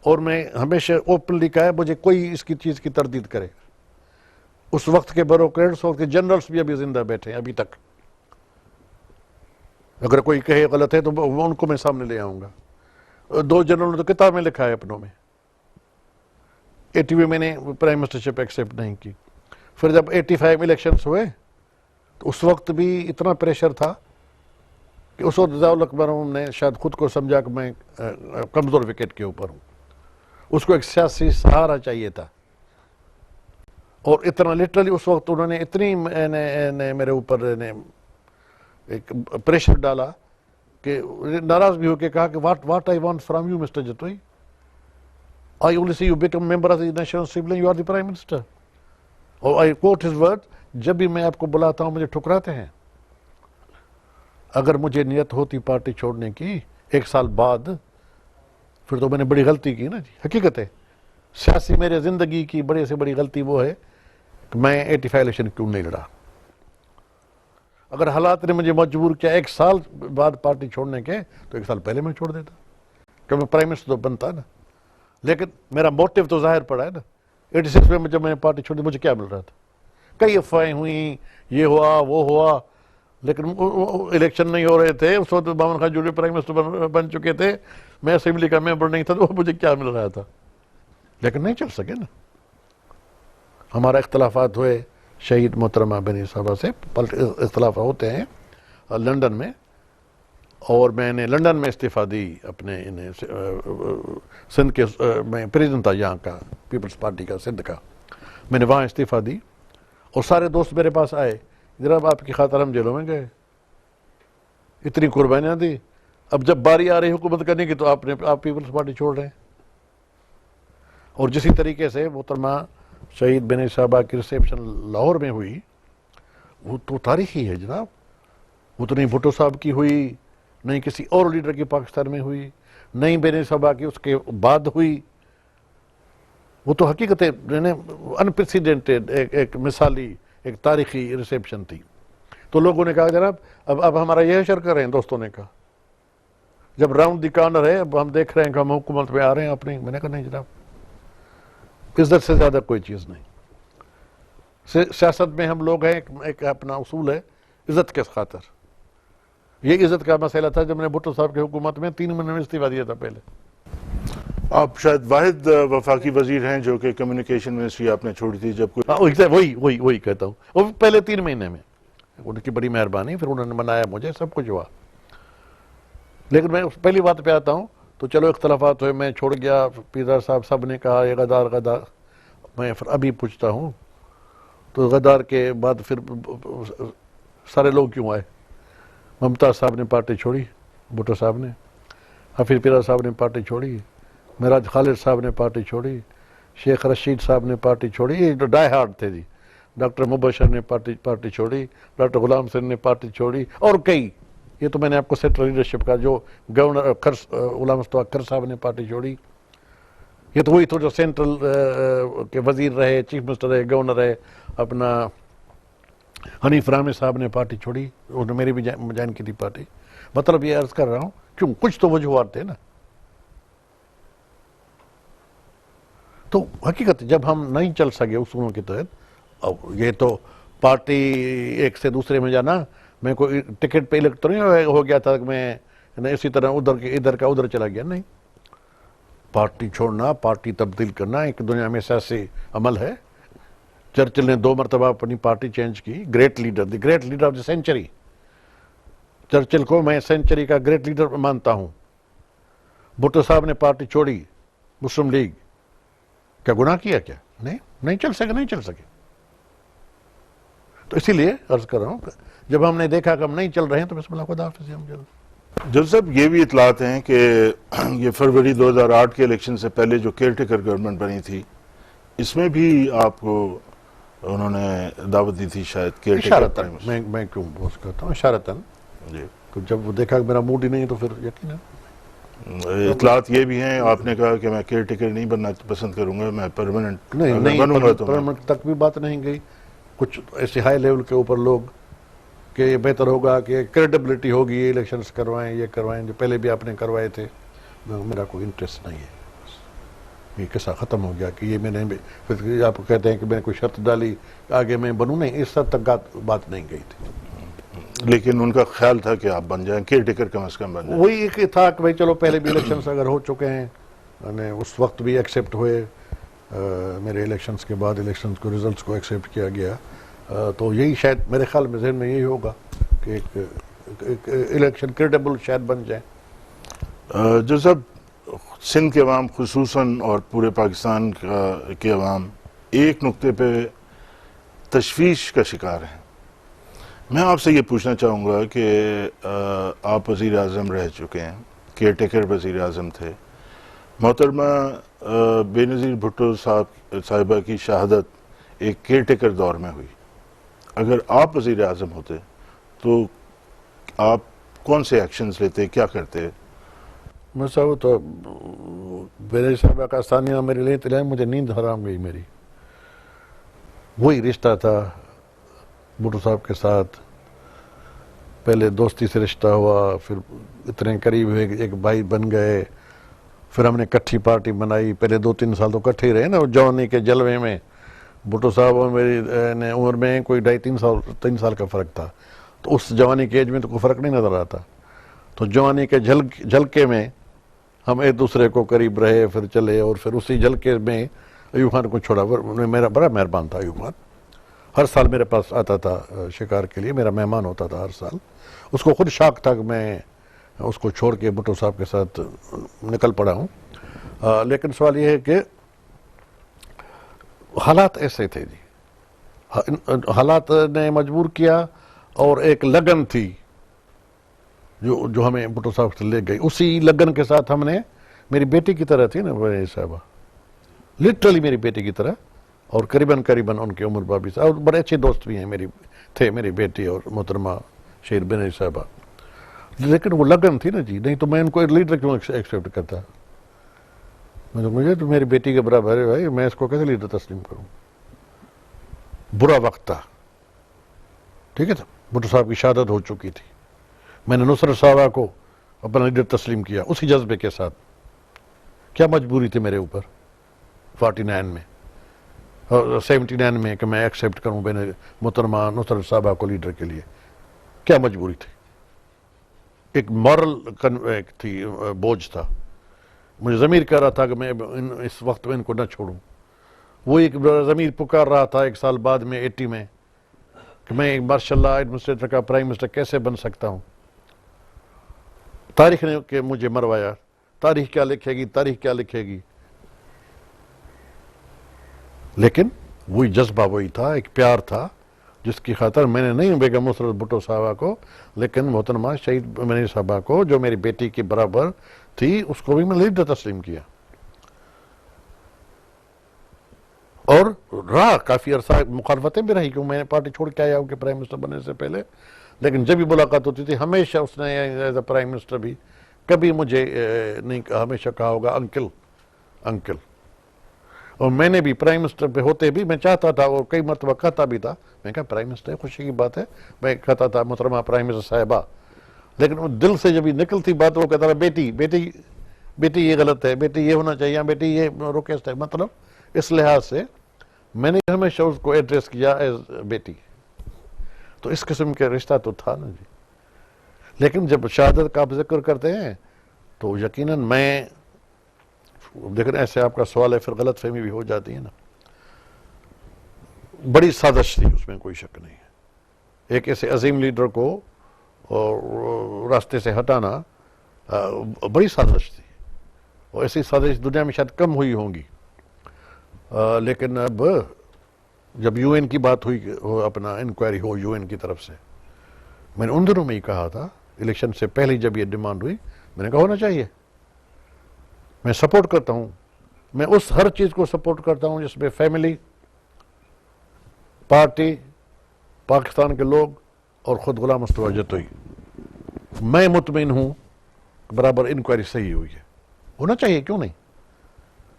اور میں ہمیشہ اوپنلی کہا ہے مجھے کوئی اس کی چیز کی تردید کرے. اس وقت کے بیوروکریٹس، وقت کے جنرلز بھی ابھی زندہ بیٹھے ہیں ابھی تک. اگر کوئی کہے غلط ہے تو ان کو میں سامنے لے آؤں گا. 2 جنرلوں نے تو کتاب میں لکھا ہے اپنوں میں. 80 میں میں نے پرائم منسٹرشپ ایکسیپٹ نہیں کی. پھر جب 85 الیکشنز ہوئے تو اس وقت بھی اتنا پریشر تھا کہ اس وقت ضیاء الحق مرحوم نے شاید خود کو سمجھا کہ میں کمزور وکٹ کے اوپر ہوں. اس کو ایک سیاسی سہارا چاہیے تھا، اور اتنا لٹرلی اس وقت انہوں نے اتنی میرے اوپر ایک پریشر ڈالا کہ ناراض بھی ہو کے کہا کہ what I want from you mister Jatoi, I only see you become member of the National Assembly, you are the prime minister. اور آئی کوٹ ہز ورڈ، جب بھی میں آپ کو بلاتا ہوں مجھے ٹھکراتے ہیں. اگر مجھے نیت ہوتی پارٹی چھوڑنے کی 1 سال بعد، پھر تو میں نے بڑی غلطی کی نا جی. حقیقت ہے سیاسی میرے زندگی کی بڑی سے بڑی غلطی وہ ہے کہ میں 85 الیکشن کیوں نہیں لڑا. اگر حالات نے مجھے مجبور کیا 1 سال بعد پارٹی چھوڑنے کے تو 1 سال پہلے میں چھوڑ دیتا کہ میں پرائم منسٹر تو بنتا نا. لیکن میرا موٹیو تو ظاہر پڑا ہے نا. 86 میں جب میں نے پارٹی چھوڑی مجھے کیا مل رہا تھا؟ کئی افواہیں ہوئیں، یہ ہوا وہ ہوا، لیکن الیکشن نہیں ہو رہے تھے. اس وقت باون خان جوڑی پرائم منسٹر بن چکے تھے، میں اسمبلی کا ممبر نہیں تھا، تو مجھے کیا مل رہا تھا؟ لیکن نہیں چل سکے نا. ہمارا اختلافات ہوئے شہید محترمہ بینی صاحبہ سے، اختلاف ہوتے ہیں لندن میں، اور میں نے لندن میں استعفیٰ دی اپنے سندھ کے، میں پریزیڈنٹ تھا یہاں کا پیپلز پارٹی کا سندھ کا. میں نے وہاں استعفیٰ دی اور سارے دوست میرے پاس آئے، جناب آپ کی خاطر ہم جیلوں میں گئے، اتنی قربانیاں دی، اب جب باری آ رہی حکومت کرنے کی تو آپ پیپلز پارٹی چھوڑ رہے ہیں. اور جسی طریقے سے محترمہ شہید بینی صاحبہ کی ریسیپشن لاہور میں ہوئی، وہ تو تاریخی ہے جناب. وہ تو نہیں بھٹو صاحب کی ہوئی، نہیں کسی اور لیڈر کی پاکستان میں ہوئی، نہیں بینی صاحبہ کی اس کے بعد ہوئی. وہ تو حقیقت انپریسیڈنٹڈ ایک مثالی ایک تاریخی ریسیپشن تھی. تو لوگوں نے کہا جناب اب ہمارا یہ اشر کر رہے ہیں, دوستوں نے کہا جب راؤنڈ دی کارنر ہے, اب ہم دیکھ رہے ہیں کہ ہم حکومت میں آ رہے ہیں اپنی. میں نے کہا نہیں جناب, عزت سے زیادہ کوئی چیز نہیں. سیاست میں ہم لوگ ہیں, ایک اپنا اصول ہے عزت کے خاطر. یہ عزت کا مسئلہ تھا جب میں نے بھٹو صاحب کی حکومت میں 3 مہینے میں استعفا دیا تھا پہلے. آپ شاید واحد وفاقی وزیر ہیں جو کہ کمیونیکیشن منسٹری آپ نے چھوڑی تھی جب وہی کہتا ہوں, وہ پہلے 3 مہینے میں ان کی بڑی مہربانی, پھر انہوں نے منایا مجھے, سب کچھ ہوا. لیکن میں پہلی بات پہ آتا ہوں تو چلو اختلافات ہوئے, میں چھوڑ گیا, پیزا صاحب سب نے کہا یہ غدار. میں پھر ابھی پوچھتا ہوں تو غدار کے بعد پھر سارے لوگ کیوں آئے؟ ممتاز صاحب نے پارٹی چھوڑی, بھٹو صاحب نے, حفیظ پیرا صاحب نے پارٹی چھوڑی, معراج خالد صاحب نے پارٹی چھوڑی, شیخ رشید صاحب نے پارٹی چھوڑی, یہ جو ڈائی ہارڈ تھے جی. ڈاکٹر مبشر نے پارٹی چھوڑی, ڈاکٹر غلام حسین نے پارٹی چھوڑی, اور کئی. یہ تو میں نے آپ کو سینٹرل لیڈرشپ کا جو گورنر غلام مصطفیٰ کھر صاحب نے پارٹی چھوڑی. یہ تو وہی تو جو سینٹرل کے وزیر رہے, چیف منسٹر رہے, گورنر رہے. اپنا حنیف رامے صاحب نے پارٹی چھوڑی, انہوں نے میری بھی جوائن کی تھی پارٹی. مطلب یہ عرض کر رہا ہوں کیوں, کچھ تو وجوہات تھے نا. تو حقیقت جب ہم نہیں چل سکے اصولوں کے تحت, یہ تو پارٹی ایک سے دوسرے میں جانا, میں کوئی ٹکٹ پہ الیکٹ تو نہیں ہو گیا تھا کہ میں اسی طرح ادھر کا ادھر چلا گیا, نہیں. پارٹی چھوڑنا, پارٹی تبدیل کرنا ایک دنیا میں سیاسی عمل ہے. چرچل نے 2 مرتبہ اپنی پارٹی چینج کی. Great leader of the century. Churchill کو میں سینچری کا گریٹ لیڈر مانتا ہوں. بھٹو صاحب نے پارٹی چھوڑی, مسلم لیگ, کیا گناہ کیا کیا؟ نہیں چل سکے. تو اسی لیے عرض کر رہا ہوں جب ہم نے دیکھا کہ ہم نہیں چل رہے ہیں تو بسم اللہ خدا حافظ. ہم جل صاحب یہ بھی اطلاعات ہیں کہ یہ فروری 2008 کے الیکشن سے پہلے جو کیئر ٹیکر گورنمنٹ بنی تھی, اس میں بھی آپ کو انہوں نے دعوت دی تھی شاید کیئر ٹیکر. میں کیوں بوس کرتا ہوں اشارتاً جی. تو جب وہ دیکھا کہ میرا موڈ ہی نہیں تو پھر یقیناً. اطلاعات یہ بھی ہیں, آپ نے کہا کہ میں کیئر ٹیکر نہیں بننا پسند کروں گا, میں پرماننٹ بنوں گا. تو پرماننٹ تک بھی بات نہیں گئی. کچھ ایسے ہائی لیول کے اوپر لوگ کہ یہ بہتر ہوگا کہ کریڈیبلٹی ہوگی, یہ الیکشنز کروائیں, یہ کروائیں, جو پہلے بھی آپ نے کروائے تھے. میرا کوئی انٹرسٹ نہیں ہے. یہ قصہ ختم ہو گیا کہ یہ میں نے پھر آپ کہتے ہیں کہ میں نے کوئی شرط ڈالی آگے میں بنوں, نہیں, اس حد تک بات نہیں گئی تھی. لیکن ان کا خیال تھا کہ آپ بن جائیں, کیئر ٹیکر کم از کم بن جائیں. وہی ایک تھا کہ بھائی چلو پہلے بھی الیکشنز اگر ہو چکے ہیں, اس وقت بھی ایکسیپٹ ہوئے, میرے الیکشنز کے بعد الیکشنز کو ریزلٹس کو ایکسیپٹ کیا گیا. تو یہی شاید میرے خیال میں ذہن میں یہی ہوگا کہ ایک الیکشن کریڈیبل شاید بن جائے. جو سب سندھ کے عوام خصوصاً اور پورے پاکستان کے عوام ایک نقطے پہ تشویش کا شکار ہیں. میں آپ سے یہ پوچھنا چاہوں گا کہ آپ وزیر اعظم رہ چکے ہیں, کیئر ٹیکر وزیر اعظم تھے. محترمہ بے نظیر بھٹو صاحبہ کی شہادت ایک کیئر ٹیکر دور میں ہوئی. اگر آپ وزیر اعظم ہوتے تو آپ کون سے ایکشنز لیتے, کیا کرتے؟ میں صاحب تو بے صاحبہ کا ثانیہ میرے لیے تلائیں, مجھے نیند حرام گئی میری. وہی رشتہ تھا بھٹو صاحب کے ساتھ, پہلے دوستی سے رشتہ ہوا, پھر اتنے قریب ہوئے کہ ایک بھائی بن گئے, پھر ہم نے کٹھی پارٹی بنائی. پہلے 2-3 سال تو کٹھے ہی رہے نا جوانی کے جلوے میں. بھٹو صاحب اور میری عمر میں کوئی 2.5-3 سال کا فرق تھا, تو اس جوانی کے ایج میں تو کوئی فرق نہیں نظر آتا. تو جوانی کے جھلکے میں ہم ایک دوسرے کو قریب رہے, پھر چلے, اور پھر اسی جھلکے میں ایوب خان کو چھوڑا. میرا بڑا مہربان تھا ایوب خان, ہر سال میرے پاس آتا تھا شکار کے لیے, میرا مہمان ہوتا تھا ہر سال. اس کو خود شوق تھا کہ میں اس کو چھوڑ کے بھٹو صاحب کے ساتھ نکل پڑا ہوں. لیکن سوال یہ ہے کہ حالات ایسے تھے جی, حالات نے مجبور کیا, اور ایک لگن تھی جو ہمیں بھٹو صاحب سے لے گئی. اسی لگن کے ساتھ ہم نے, میری بیٹی کی طرح تھی نا بے صاحبہ, لٹرلی میری بیٹی کی طرح, اور قریباً ان کی عمر بابی صاحب, اور بڑے اچھے دوست بھی ہیں میری بیٹی اور محترمہ شیر بنری صاحبہ. لیکن وہ لگن تھی نا جی, نہیں تو میں ان کو لیڈر کیوں ایکسیپٹ کرتا. مجھے تو میری بیٹی کے برابر ہے بھائی, میں اس کو کیسے لیڈر تسلیم کروں. برا وقت تھا, ٹھیک ہے تھا, بھٹو صاحب کی شہادت ہو چکی تھی, میں نے نصرت صاحبہ کو اپنا لیڈر تسلیم کیا اسی جذبے کے ساتھ. کیا مجبوری تھی میرے اوپر 49 میں اور 79 میں کہ میں ایکسیپٹ کروں محترمہ نصرت صاحبہ کو لیڈر کے لیے؟ کیا مجبوری تھی؟ ایک مورل تھی, بوجھ تھا. مجھے ضمیر کہہ رہا تھا کہ میں اس وقت میں ان کو نہ چھوڑوں. وہ ایک ضمیر پکار رہا تھا 1 سال بعد میں 80 میں کہ میں ماشاء اللہ ایڈمنسٹریٹر کا پرائم منسٹر کیسے بن سکتا ہوں. تاریخ نے کہ مجھے مروایا. تاریخ کیا لکھے گی, تاریخ کیا لکھے گی, لیکن وہی جذبہ وہی تھا, ایک پیار تھا جس کی خاطر میں نے نہیں بیگم نصرت بھٹو صاحبہ کو لیکن محترمہ شہید منیر صاحبہ کو جو میری بیٹی کے برابر تھی اس کو بھی میں لیڈر تسلیم کیا. اور رہا کافی عرصہ مخالفتیں بھی رہی, کیوں میں نے پارٹی چھوڑ کے آیا ہوں کہ پرائم منسٹر بننے سے پہلے, لیکن جب بھی ملاقات ہوتی تھی ہمیشہ اس نے ایز اے پرائم منسٹر بھی کبھی مجھے نہیں کہا, ہمیشہ کہا ہوگا انکل انکل. اور میں نے بھی پرائم منسٹر پہ ہوتے بھی میں چاہتا تھا اور کئی مرتبہ کہتا بھی تھا, میں کہا پرائم منسٹر خوشی کی بات ہے, میں کہتا تھا محترمہ پرائم منسٹر صاحبہ, لیکن وہ دل سے جب نکلتی بات وہ کہتا تھا بیٹی بیٹی بیٹی یہ غلط ہے, بیٹی یہ ہونا چاہیے, بیٹی یہ روکیسٹ ہے. مطلب اس لحاظ سے میں نے ہمیشہ اس کو ایڈریس کیا ایز بیٹی. تو اس قسم کے رشتہ تو تھا نا جی. لیکن جب شہادت کا آپ ذکر کرتے ہیں تو یقیناً میں لیکن ایسے آپ کا سوال ہے, پھر غلط فہمی بھی ہو جاتی ہے نا. بڑی سازش تھی, اس میں کوئی شک نہیں ہے. ایک ایسے عظیم لیڈر کو راستے سے ہٹانا بڑی سازش تھی, اور ایسی سازش دنیا میں شاید کم ہوئی ہوں گی. لیکن اب جب یو این کی بات ہوئی, اپنا انکوائری ہو یو این کی طرف سے, میں نے ان دنوں میں ہی کہا تھا, الیکشن سے پہلے جب یہ ڈیمانڈ ہوئی میں نے کہا ہونا چاہیے. میں سپورٹ کرتا ہوں, میں اس ہر چیز کو سپورٹ کرتا ہوں جس میں فیملی, پارٹی, پاکستان کے لوگ اور خود غلام مصطفیٰ جتوئی. میں مطمئن ہوں برابر انکوائری صحیح ہوئی ہے, ہونا چاہیے, کیوں نہیں.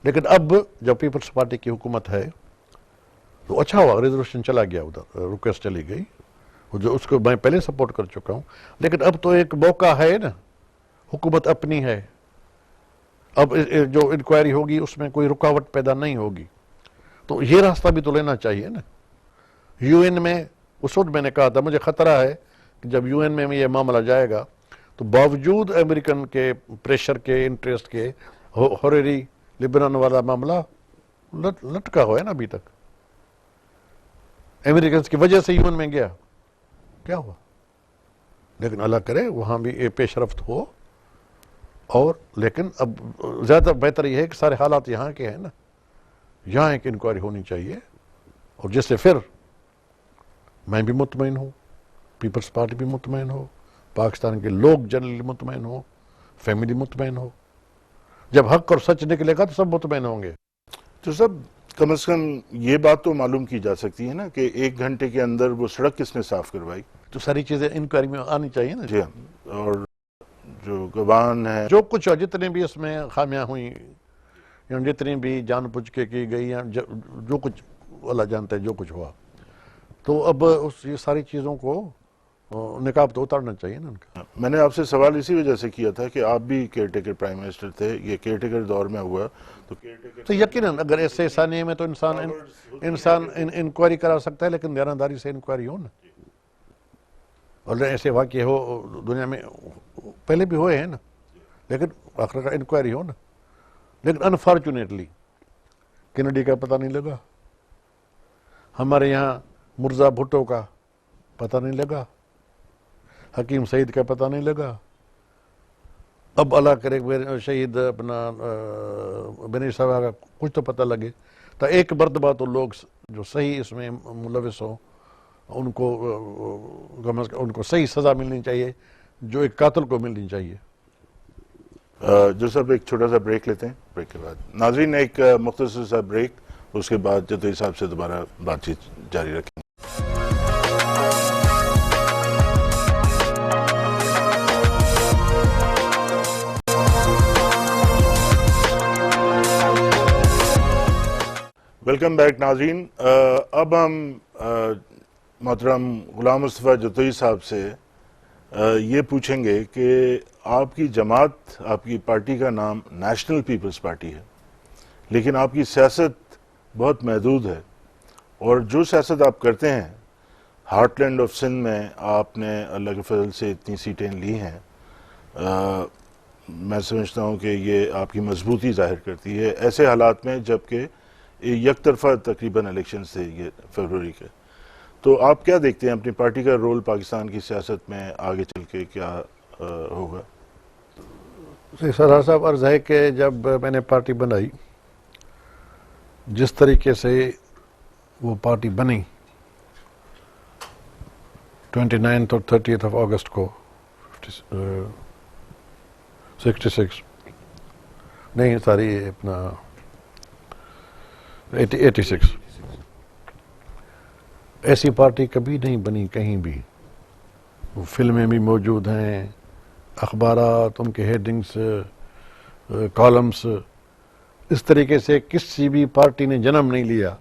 لیکن اب جب پیپلز پارٹی کی حکومت ہے تو اچھا ہوا, ریزولوشن چلا گیا ادھر, ریکویسٹ چلی گئی, جو اس کو میں پہلے سپورٹ کر چکا ہوں. لیکن اب تو ایک موقع ہے نا, حکومت اپنی ہے, اب جو انکوائری ہوگی اس میں کوئی رکاوٹ پیدا نہیں ہوگی, تو یہ راستہ بھی تو لینا چاہیے نا. یو این میں اس وقت میں نے کہا تھا مجھے خطرہ ہے کہ جب یو این میں یہ معاملہ جائے گا تو باوجود امریکن کے پریشر کے, انٹرسٹ کے, ہوریری لبنان والا معاملہ لٹکا ہوا ہے نا ابھی تک. امریکنز کی وجہ سے یو این میں گیا, کیا ہوا. لیکن اللہ کرے وہاں بھی پیش رفت ہو. اور لیکن اب زیادہ بہتر یہ ہے کہ سارے حالات یہاں کے ہیں نا, یہاں ایک انکوائری ہونی چاہیے, اور جس سے پھر میں بھی مطمئن ہوں, پیپلز پارٹی بھی مطمئن ہو, پاکستان کے لوگ جنرلی مطمئن ہو, فیملی مطمئن ہو. جب حق اور سچ نکلے گا تو سب مطمئن ہوں گے. تو سب کم از کم یہ بات تو معلوم کی جا سکتی ہے نا کہ 1 گھنٹے کے اندر وہ سڑک کس نے صاف کروائی. تو ساری چیزیں انکوائری میں آنی چاہیے نا. جی ہاں, اور جو گواہان ہے, جو کچھ جتنے بھی اس میں خامیاں ہوئی, یا جتنی بھی جان بوجھ کے کی گئی, یا جو کچھ اللہ جانتا ہے جو کچھ ہوا, تو اب یہ ساری چیزوں کو نقاب تو اتارنا چاہیے نا ان کا. میں نے آپ سے سوال اسی وجہ سے کیا تھا کہ آپ بھی کیئر ٹیکر پرائم منسٹر تھے, یہ کیئر ٹیکر دور میں ہوا, تو یقیناً اگر ایسے ثانیے میں تو انسان انکوائری کرا سکتا ہے, لیکن دیانتداری سے انکوائری ہو نا. اور ایسے واقعے ہو دنیا میں پہلے بھی ہوئے ہیں نا, لیکن آخر کا انکوائری ہو نا. لیکن انفارچونیٹلی کینیڈی کا پتہ نہیں لگا, ہمارے یہاں مرزا بھٹو کا پتہ نہیں لگا, حکیم سعید کا پتہ نہیں لگا. اب اللہ کرے شہید اپنا بنیر صاحبہ کا کچھ تو پتہ لگے, تو ایک مرتبہ تو لوگ جو صحیح اس میں ملوث ہوں ان کو صحیح سزا ملنی چاہیے جو ایک قاتل کو ملنی چاہیے. جو صاحب ایک چھوٹا سا بریک لیتے ہیں, بریک کے بعد ناظرین ایک مختصر سا بریک, اس کے بعد جتوئی صاحب سے دوبارہ بات چیت جاری رکھیں. ویلکم بیک ناظرین. اب ہم محترم غلام مصطفیٰ جتوئی صاحب سے یہ پوچھیں گے کہ آپ کی جماعت، آپ کی پارٹی کا نام نیشنل پیپلز پارٹی ہے، لیکن آپ کی سیاست بہت محدود ہے، اور جو سیاست آپ کرتے ہیں، ہارٹ لینڈ آف سندھ میں آپ نے اللہ کے فضل سے اتنی سیٹیں لی ہیں، میں سمجھتا ہوں کہ یہ آپ کی مضبوطی ظاہر کرتی ہے ایسے حالات میں جبکہ یک طرفہ تقریباً الیکشنز تھے یہ فروری کے. تو آپ کیا دیکھتے ہیں اپنی پارٹی کا رول پاکستان کی سیاست میں آگے چل کے کیا ہوگا؟ سرحد صاحب، عرض ہے کہ جب میں نے پارٹی بنائی، جس طریقے سے وہ پارٹی بنی 29 اور 30 اگست کو 66 نہیں ساری اپنا 86، ایسی پارٹی کبھی نہیں بنی کہیں بھی. وہ فلمیں بھی موجود ہیں، اخبارات، ان کے ہیڈنگس، کالمس. اس طریقے سے کسی بھی پارٹی نے جنم نہیں لیا.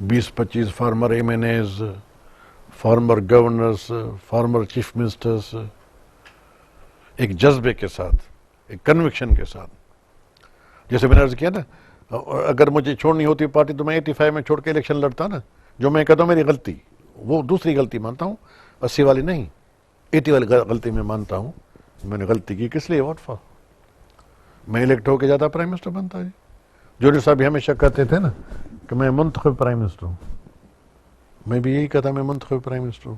20-25 former M N As, former governors, former chief ministers, ایک جذبے کے ساتھ، ایک کنوکشن کے ساتھ. جیسے میں نے عرض کیا نا، اگر مجھے چھوڑنی ہوتی پارٹی تو میں 85 میں چھوڑ کے الیکشن لڑتا نا. جو میں کہتا ہوں میری غلطی، وہ دوسری غلطی مانتا ہوں، 80 والی نہیں، 80 والی غلطی میں مانتا ہوں. میں نے غلطی کی کس لیے؟ What for? میں الیکٹ ہو کے جاتا پرائم منسٹر بنتا ہے. جوہری صاحب بھی ہمیشہ کہتے تھے نا کہ میں منتخب پرائم منسٹر ہوں. میں بھی یہی کہتا میں منتخب پرائم منسٹر ہوں.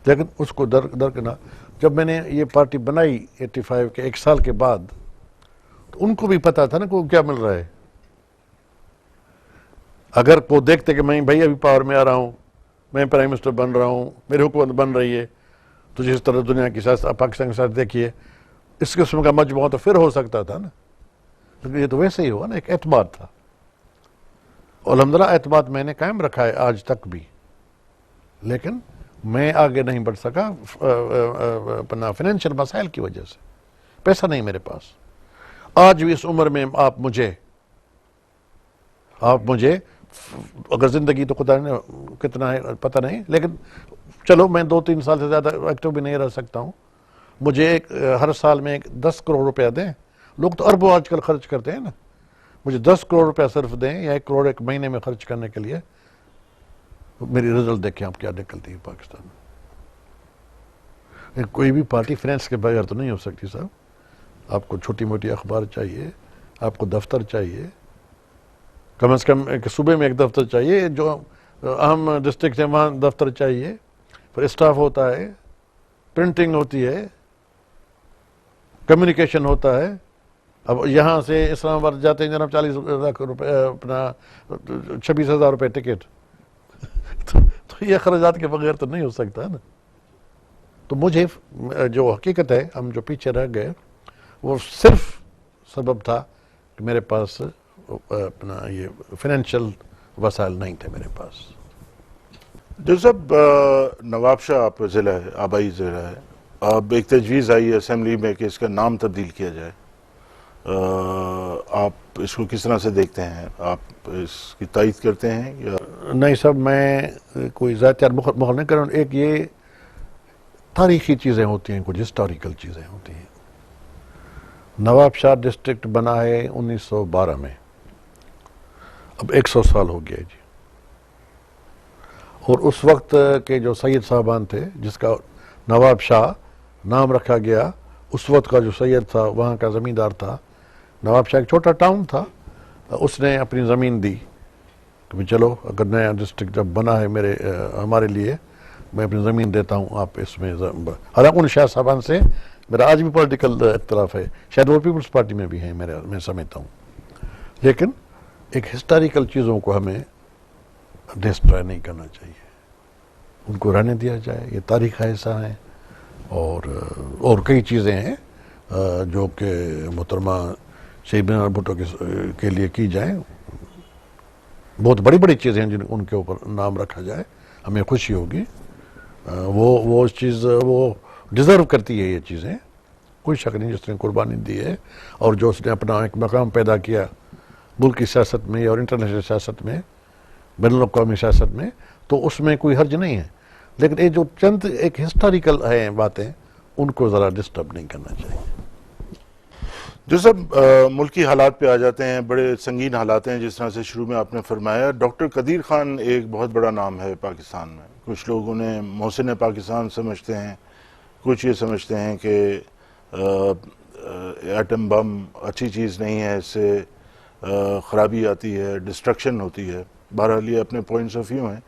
لیکن اس کو درکنار جب میں نے یہ پارٹی بنائی 85 کے ایک سال کے بعد، تو ان کو بھی پتا تھا نا کہ کیا مل رہا ہے. اگر وہ دیکھتے کہ میں بھائی ابھی پاور میں آ رہا ہوں، میں پرائم منسٹر بن رہا ہوں، میری حکومت بن رہی ہے، تو جس طرح دنیا کی سیاست پاکستان کے ساتھ دیکھیے، اس قسم کا مجموعہ تو پھر ہو سکتا تھا نا. لیکن یہ تو ویسے ہی ہوا نا، ایک اعتماد تھا. الحمدللہ اعتماد میں نے قائم رکھا ہے آج تک بھی. لیکن میں آگے نہیں بڑھ سکا اپنا فائنینشیل مسائل کی وجہ سے. پیسہ نہیں میرے پاس. آج بھی اس عمر میں آپ مجھے اگر زندگی تو خدا نے کتنا ہے پتہ نہیں، لیکن چلو میں 2-3 سال سے زیادہ ایکٹیو بھی نہیں رہ سکتا ہوں. مجھے ہر سال میں 10 کروڑ روپیہ دیں. لوگ تو اربوں آج کل خرچ کرتے ہیں نا. مجھے 10 کروڑ روپیہ صرف دیں، یا 1 کروڑ ایک مہینے میں خرچ کرنے کے لیے. میری رزلٹ دیکھیں آپ کیا نکلتی ہے پاکستان میں. کوئی بھی پارٹی فائنینس کے بغیر تو نہیں ہو سکتی صاحب. آپ کو چھوٹی موٹی اخبار چاہیے، آپ کو دفتر چاہیے، کم از کم ایک صوبے میں ایک دفتر چاہیے، جو اہم ڈسٹرکٹ ہے وہاں دفتر چاہیے، پھر اسٹاف ہوتا ہے، پرنٹنگ ہوتی ہے، کمیونیکیشن ہوتا ہے. اب یہاں سے اسلام آباد جاتے ہیں جناب 40 لاکھ روپے، اپنا 26,000 روپے ٹکٹ. تو یہ اخراجات کے بغیر تو نہیں ہو سکتا نا. تو مجھے جو حقیقت ہے، ہم جو پیچھے رہ گئے، وہ صرف سبب تھا کہ میرے پاس اپنا یہ فائنینشیل وسائل نہیں تھے میرے پاس. جو صاحب نواب شاہ آپ کا ضلع ہے، آبائی ضلع ہے. اب ایک تجویز آئی ہے اسمبلی میں کہ اس کا نام تبدیل کیا جائے. آپ اس کو کس طرح سے دیکھتے ہیں؟ آپ اس کی تائید کرتے ہیں یا نہیں صاحب، میں کوئی ذاتیات مخالف نہیں کر رہا ہوں. ایک یہ تاریخی چیزیں ہوتی ہیں، کچھ ہسٹوریکل چیزیں ہوتی ہیں. نواب شاہ ڈسٹرکٹ بنا ہے 1912 میں، اب 100 سال ہو گیا جی. اور اس وقت کے جو سید صاحبان تھے، جس کا نواب شاہ نام رکھا گیا، اس وقت کا جو سید تھا وہاں کا زمیندار تھا. نواب شاہ ایک چھوٹا ٹاؤن تھا، اس نے اپنی زمین دی کہ چلو اگر نیا ڈسٹرکٹ جب بنا ہے ہمارے لیے، میں اپنی زمین دیتا ہوں، آپ اس میں. حالانکہ ان شاہ صاحبان سے میرا آج بھی پولیٹیکل اختلاف ہے، شاید وہ پیپلز پارٹی میں بھی ہیں، میں سمجھتا ہوں. لیکن ایک ہسٹوریکل چیزوں کو ہمیں ڈسٹرائے نہیں کرنا چاہیے، ان کو رہنے دیا جائے. یہ تاریخ ایسا ہے. اور کئی چیزیں ہیں جو کہ محترمہ شہید بنار بھٹو کے لیے کی جائیں. بہت بڑی بڑی چیزیں ہیں جن ان کے اوپر نام رکھا جائے، ہمیں خوشی ہوگی. وہ چیز وہ ڈیزرو کرتی ہے یہ چیزیں، کوئی شک نہیں. جس نے قربانی دی ہے اور جو اس نے اپنا ایک مقام پیدا کیا ملکی سیاست میں اور انٹرنیشنل سیاست میں، بین الاقوامی سیاست میں، تو اس میں کوئی حرج نہیں ہے، لیکن یہ جو چند ایک ہسٹوریکل ہیں باتیں، ان کو ذرا ڈسٹرب نہیں کرنا چاہیے۔ جو سب ملکی حالات پہ آ جاتے ہیں، بڑے سنگین حالات ہیں، جس طرح سے شروع میں آپ نے فرمایا۔ ڈاکٹر قدیر خان ایک بہت بڑا نام ہے پاکستان میں، کچھ لوگ انہیں محسن پاکستان سمجھتے ہیں، کچھ یہ سمجھتے ہیں کہ ایٹم بم اچھی چیز نہیں ہے، اس سے خرابی آتی ہے، ڈسٹرکشن ہوتی ہے۔ بہرحال یہ اپنے پوائنٹس آف ویو ہیں،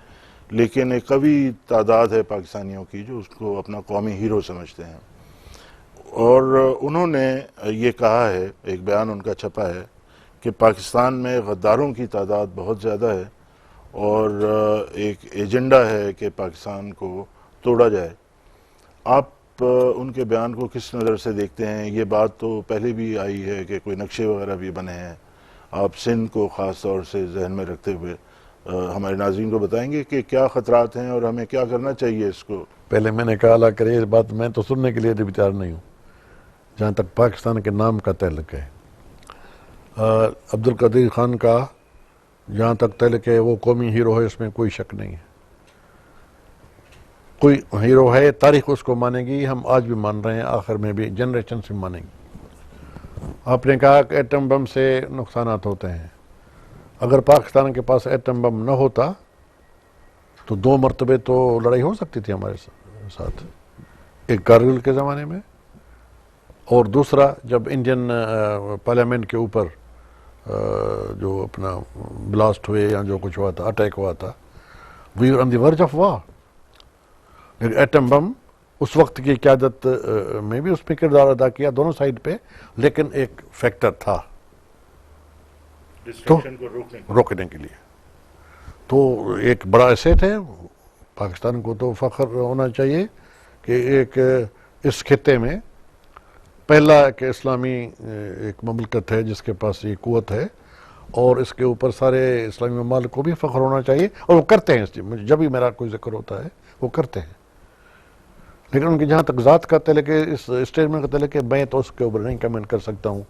لیکن ایک قوی تعداد ہے پاکستانیوں کی جو اس کو اپنا قومی ہیرو سمجھتے ہیں، اور انہوں نے یہ کہا ہے، ایک بیان ان کا چھپا ہے کہ پاکستان میں غداروں کی تعداد بہت زیادہ ہے اور ایک ایجنڈا ہے کہ پاکستان کو توڑا جائے۔ آپ ان کے بیان کو کس نظر سے دیکھتے ہیں؟ یہ بات تو پہلے بھی آئی ہے کہ کوئی نقشے وغیرہ بھی بنے ہیں، آپ سندھ کو خاص طور سے ذہن میں رکھتے ہوئے ہمارے ناظرین کو بتائیں گے کہ کیا خطرات ہیں اور ہمیں کیا کرنا چاہیے اس کو؟ پہلے میں نے کہا اللہ کرے، اس بات میں تو سننے کے لیے بھی تیار نہیں ہوں جہاں تک پاکستان کے نام کا تعلق ہے۔ عبدالقدیر خان کا جہاں تک تعلق ہے، وہ قومی ہیرو ہے، اس میں کوئی شک نہیں ہے، کوئی ہیرو ہے، تاریخ اس کو مانے گی، ہم آج بھی مان رہے ہیں، آخر میں بھی جنریشن سے مانیں گے۔ آپ نے کہا کہ ایٹم بم سے نقصانات ہوتے ہیں، اگر پاکستان کے پاس ایٹم بم نہ ہوتا تو 2 مرتبے تو لڑائی ہو سکتی تھی ہمارے ساتھ، ایک کارگل کے زمانے میں، اور دوسرا جب انڈین پارلیمنٹ کے اوپر جو اپنا بلاسٹ ہوئے یا جو کچھ ہوا تھا، اٹیک ہوا تھا، we are on the ورج of war. لیکن ایٹم بم اس وقت کی قیادت میں بھی اس میں کردار ادا کیا دونوں سائڈ پہ، لیکن ایک فیکٹر تھا ڈسٹرکشن کو روکنے کے لیے۔ تو ایک بڑا ایسیٹ ہے پاکستان کو، تو فخر ہونا چاہیے کہ ایک اس خطے میں پہلا ایک اسلامی ایک مملکت ہے جس کے پاس یہ قوت ہے، اور اس کے اوپر سارے اسلامی ممالک کو بھی فخر ہونا چاہیے، اور وہ کرتے ہیں، جب بھی میرا کوئی ذکر ہوتا ہے وہ کرتے ہیں۔ لیکن ان کی جہاں تک ذات کا تعلق ہے، اس اسٹیٹمنٹ کا تعلق ہے، میں تو اس کے اوپر نہیں کمنٹ کر سکتا ہوں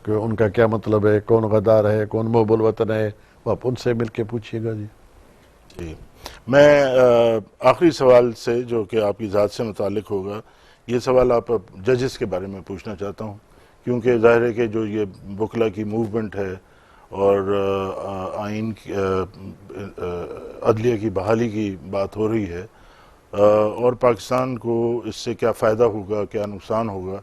کہ ان کا کیا مطلب ہے، کون غدار ہے، کون محب الوطن ہے، وہ آپ ان سے مل کے پوچھیے گا۔ جی، میں آخری سوال سے جو کہ آپ کی ذات سے متعلق ہوگا، یہ سوال آپ ججز کے بارے میں پوچھنا چاہتا ہوں، کیونکہ ظاہر ہے کہ جو یہ وکلا کی موومنٹ ہے اور آئین عدلیہ کی بحالی کی بات ہو رہی ہے، اور پاکستان کو اس سے کیا فائدہ ہوگا، کیا نقصان ہوگا،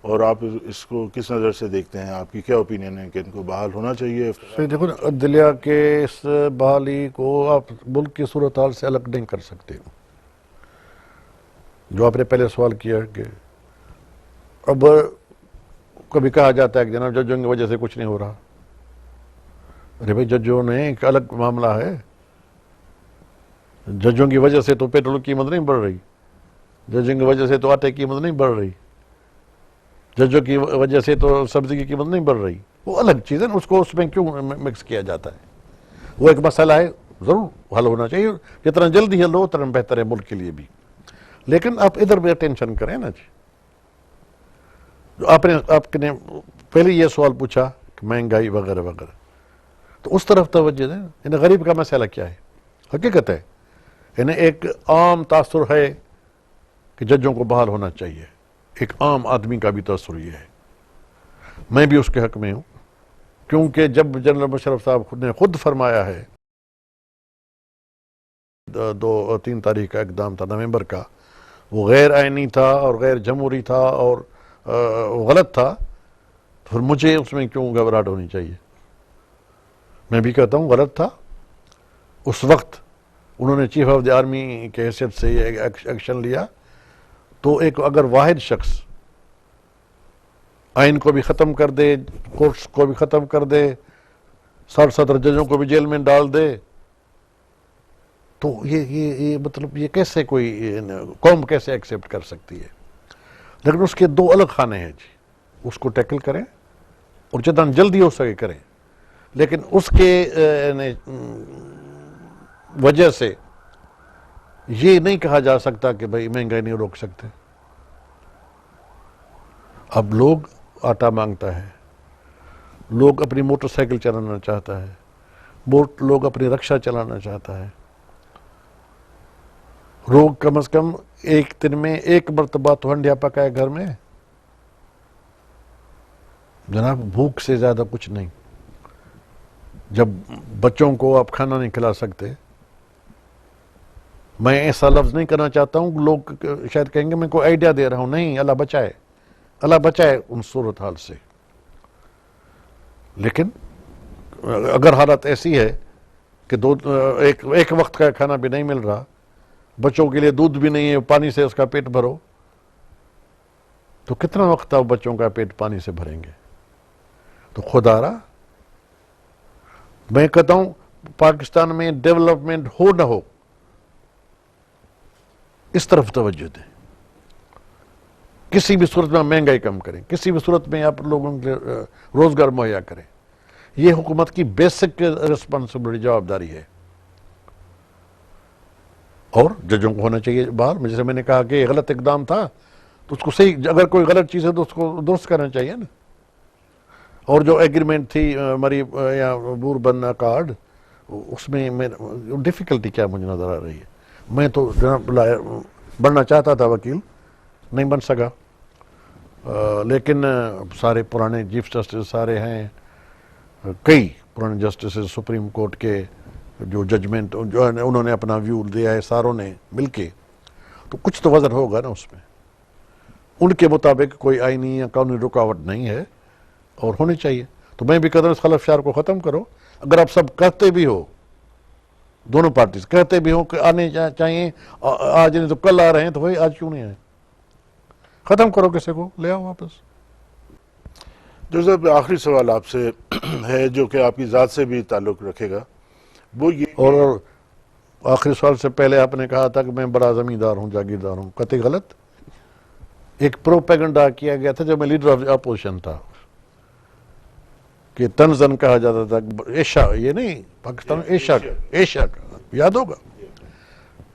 اور آپ اس کو کس نظر سے دیکھتے ہیں؟ آپ کی کیا اوپینین ہے کہ ان کو بحال ہونا چاہیے؟ دیکھو، عدلیہ کے اس بحالی کو آپ ملک کی صورتحال سے الگ نہیں کر سکتے۔ جو آپ نے پہلے سوال کیا کہ اب کبھی کہا جاتا ہے کہ جناب ججوں کی وجہ سے کچھ نہیں ہو رہا۔ ارے بھائی، ججوں نے ایک الگ معاملہ ہے، ججوں کی وجہ سے تو پیٹرول کی قیمت نہیں بڑھ رہی، ججوں کی وجہ سے تو آٹے کی قیمت نہیں بڑھ رہی، ججوں کی وجہ سے تو سبزی کی قیمت نہیں بڑھ رہی، وہ الگ چیز ہے، اس کو اس میں کیوں مکس کیا جاتا ہے؟ وہ ایک مسئلہ ہے، ضرور حل ہونا چاہیے، جتنا جلدی حل ہو اتنا بہتر ہے ملک کے لیے بھی، لیکن آپ ادھر بھی اٹینشن کریں نا جی۔ آپ نے پہلے یہ سوال پوچھا کہ مہنگائی وغیرہ وغیرہ، تو اس طرف توجہ دیں۔ یعنی غریب کا مسئلہ کیا ہے؟ حقیقت ہے، یعنی ایک عام تاثر ہے کہ ججوں کو بحال ہونا چاہیے، ایک عام آدمی کا بھی تاثر یہ ہے، میں بھی اس کے حق میں ہوں، کیونکہ جب جنرل مشرف صاحب نے خود فرمایا ہے، 2-3 تاریخ کا اقدام تھا نومبر کا، وہ غیر آئینی تھا اور غیر جمہوری تھا اور غلط تھا، پھر مجھے اس میں کیوں گھبراہٹ ہونی چاہیے؟ میں بھی کہتا ہوں غلط تھا۔ اس وقت انہوں نے چیف آف دی آرمی کے حیثیت سے یہ ایکشن لیا، تو ایک اگر واحد شخص آئین کو بھی ختم کر دے، کورٹس کو بھی ختم کر دے، 60-70 ججوں کو بھی جیل میں ڈال دے، تو یہ مطلب یہ کیسے کوئی قوم کیسے ایکسیپٹ کر سکتی ہے؟ لیکن اس کے 2 الگ خانے ہیں جی، اس کو ٹیکل کریں اور جتنا جلدی ہو سکے کریں، لیکن اس کے وجہ سے یہ نہیں کہا جا سکتا کہ بھائی مہنگائی نہیں روک سکتے۔ اب لوگ آٹا مانگتا ہے، لوگ اپنی موٹر سائیکل چلانا چاہتا ہے, لوگ اپنی رکشا چلانا چاہتا ہے. لوگ کم از کم ایک دن میں ایک مرتبہ تو ہنڈیا پکائے گھر میں. جناب بھوک سے زیادہ کچھ نہیں. جب بچوں کو آپ کھانا نہیں کھلا سکتے, میں ایسا لفظ نہیں کرنا چاہتا ہوں, لوگ شاید کہیں گے میں کوئی آئیڈیا دے رہا ہوں, نہیں, اللہ بچائے, اللہ بچائے ان صورتحال سے. لیکن اگر حالت ایسی ہے کہ ایک وقت کا کھانا بھی نہیں مل رہا, بچوں کے لیے دودھ بھی نہیں ہے, پانی سے اس کا پیٹ بھرو, تو کتنا وقت آپ بچوں کا پیٹ پانی سے بھریں گے؟ تو خدا را میں کہتا ہوں پاکستان میں ڈیولپمنٹ ہو نہ ہو, اس طرف توجہ دیں. کسی بھی صورت میں مہنگائی کم کریں, کسی بھی صورت میں آپ لوگوں کے روزگار مہیا کریں. یہ حکومت کی بیسک ریسپانسبلٹی, جوابداری ہے. اور ججوں کو ہونا چاہیے باہر, جیسے میں نے کہا کہ یہ غلط اقدام تھا تو اس کو صحیح, اگر کوئی غلط چیز ہے تو اس کو درست کرنا چاہیے نا. اور جو ایگریمنٹ تھی ہماری یا بور بننا کارڈ, اس میں ڈیفیکلٹی کیا مجھے نظر آ رہی ہے. میں تو بننا چاہتا تھا وکیل, نہیں بن سکا. لیکن سارے پرانے چیف جسٹس سارے ہیں, کئی پرانے جسٹسز سپریم کورٹ کے جو ججمنٹ جو ہے انہوں نے اپنا ویو دیا ہے ساروں نے مل کے, تو کچھ تو وزن ہوگا نا اس میں. ان کے مطابق کوئی آئینی یا قانونی رکاوٹ نہیں ہے اور ہونی چاہیے. تو میں بھی کہتا ہوں اس خلف شار کو ختم کرو. اگر آپ سب کہتے بھی ہو, دونوں پارٹیز کہتے بھی ہو کہ آنے چاہیے, آج نہیں تو کل آ رہے ہیں, تو بھائی آج کیوں نہیں آئے؟ ختم کرو, کسی کو لے آؤ واپس. جو صاحب آخری سوال آپ سے ہے, جو کہ آپ کی ذات سے بھی تعلق رکھے گا, وہ یہ اور آخری سوال سے پہلے آپ نے کہا تھا کہ میں بڑا زمیندار ہوں, جاگیردار ہوں. قطعی غلط. ایک پروپیگنڈا کیا گیا تھا جب میں لیڈر آف اپوزیشن تھا, کہ تنزن کہا جاتا تھا, ایشیا, یہ نہیں پاکستان, ایشیا کا یاد ہوگا.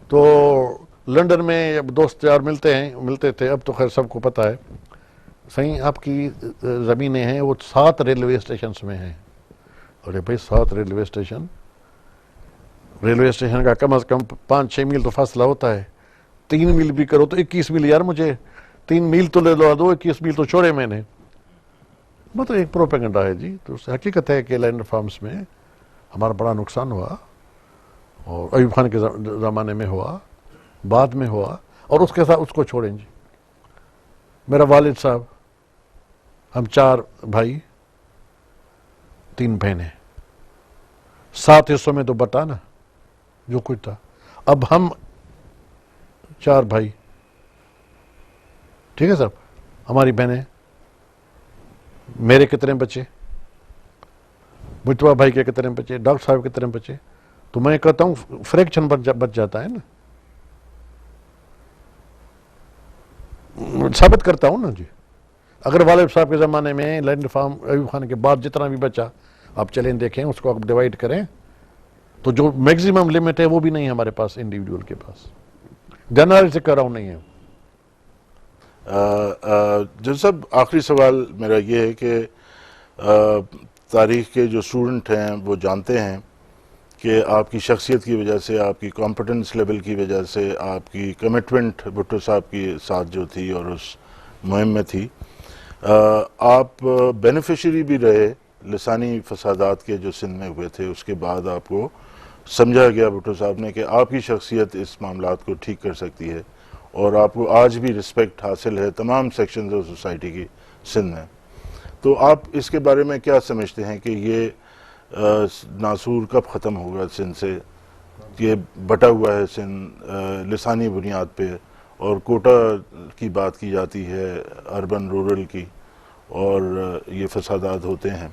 تو لنڈن میں دوست یار ملتے تھے, اب تو خیر سب کو پتہ ہے. صحیح آپ کی زمینیں ہیں وہ 7 ریلوے اسٹیشنز میں ہیں. ارے بھائی 7 ریلوے اسٹیشن کا کم از کم 5-6 میل تو فاصلہ ہوتا ہے. 3 میل بھی کرو تو 21 میل, یار مجھے 3 میل تو لے دو, 21 میل تو چھوڑے میں نے. مطلب ایک پروپیگنڈا ہے جی. تو حقیقت ہے کہ لینڈ فارمز میں ہمارا بڑا نقصان ہوا, اور ایوب خان کے زمانے میں ہوا, بعد میں ہوا, اور اس کے ساتھ اس کو چھوڑیں جی. میرا والد صاحب, ہم 4 بھائی 3 بہنیں, 7 حصوں میں تو بٹا نا جو کچھ تھا. اب ہم 4 بھائی, ٹھیک ہے صاحب, ہماری بہنیں, میرے کتنے بچے, مجتبہ بھائی کے کتنے بچے, ڈاکٹر صاحب کے کتنے بچے. تو میں کہتا ہوں فریکشن بچ جاتا ہے نا. ثابت کرتا ہوں نا جی. اگر والد صاحب کے زمانے میں لینڈ فارم ایوب خان کے بعد جتنا بھی بچا, آپ چلیں دیکھیں, اس کو آپ ڈیوائڈ کریں, تو جو میکسیمم لمٹ ہے وہ بھی نہیں ہے ہمارے پاس, انڈیویجول کے پاس. جنرل سے کر رہا ہوں, نہیں ہے. جو صاحب آخری سوال میرا یہ ہے کہ تاریخ کے جو اسٹوڈنٹ ہیں وہ جانتے ہیں کہ آپ کی شخصیت کی وجہ سے, آپ کی کمپٹنس لیول کی وجہ سے, آپ کی کمٹمنٹ بھٹو صاحب کے ساتھ جو تھی اور اس مہم میں تھی, آپ بینیفیشری بھی رہے لسانی فسادات کے جو سندھ میں ہوئے تھے. اس کے بعد آپ کو سمجھا گیا بھٹو صاحب نے کہ آپ کی شخصیت اس معاملات کو ٹھیک کر سکتی ہے, اور آپ کو آج بھی رسپیکٹ حاصل ہے تمام سیکشنز آف سوسائٹی کی سندھ میں. تو آپ اس کے بارے میں کیا سمجھتے ہیں کہ یہ ناسور کب ختم ہوگا سندھ سے؟ یہ بٹا ہوا ہے سندھ لسانی بنیاد پہ, اور کوٹا کی بات کی جاتی ہے, اربن رورل کی, اور یہ فسادات ہوتے ہیں.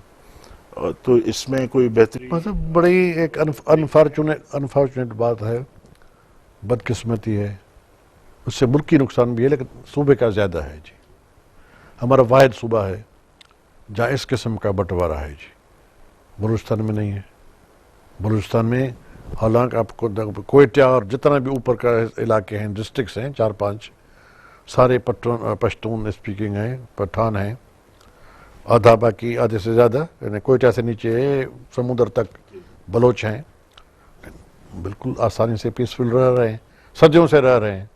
تو اس میں کوئی بہتری؟ مطلب بڑی ایک انفارچونیٹ بات ہے, بدقسمتی ہے. اس سے ملکی نقصان بھی ہے, لیکن صوبے کا زیادہ ہے جی. ہمارا واحد صوبہ ہے جہاں اس قسم کا بٹوارہ ہے جی. بلوچستان میں نہیں ہے. بلوچستان میں حالانکہ آپ کو کوئٹہ اور جتنا بھی اوپر کا علاقے ہیں, ڈسٹرکٹس ہیں 4-5, سارے پشتون اسپیکنگ ہیں, پٹھان ہیں, آدھا باقی آدھے سے زیادہ یعنی کوئٹہ سے نیچے سمندر تک بلوچ ہیں، بالکل آسانی سے پیسفل رہ رہے ہیں، صدیوں سے رہ رہے ہیں۔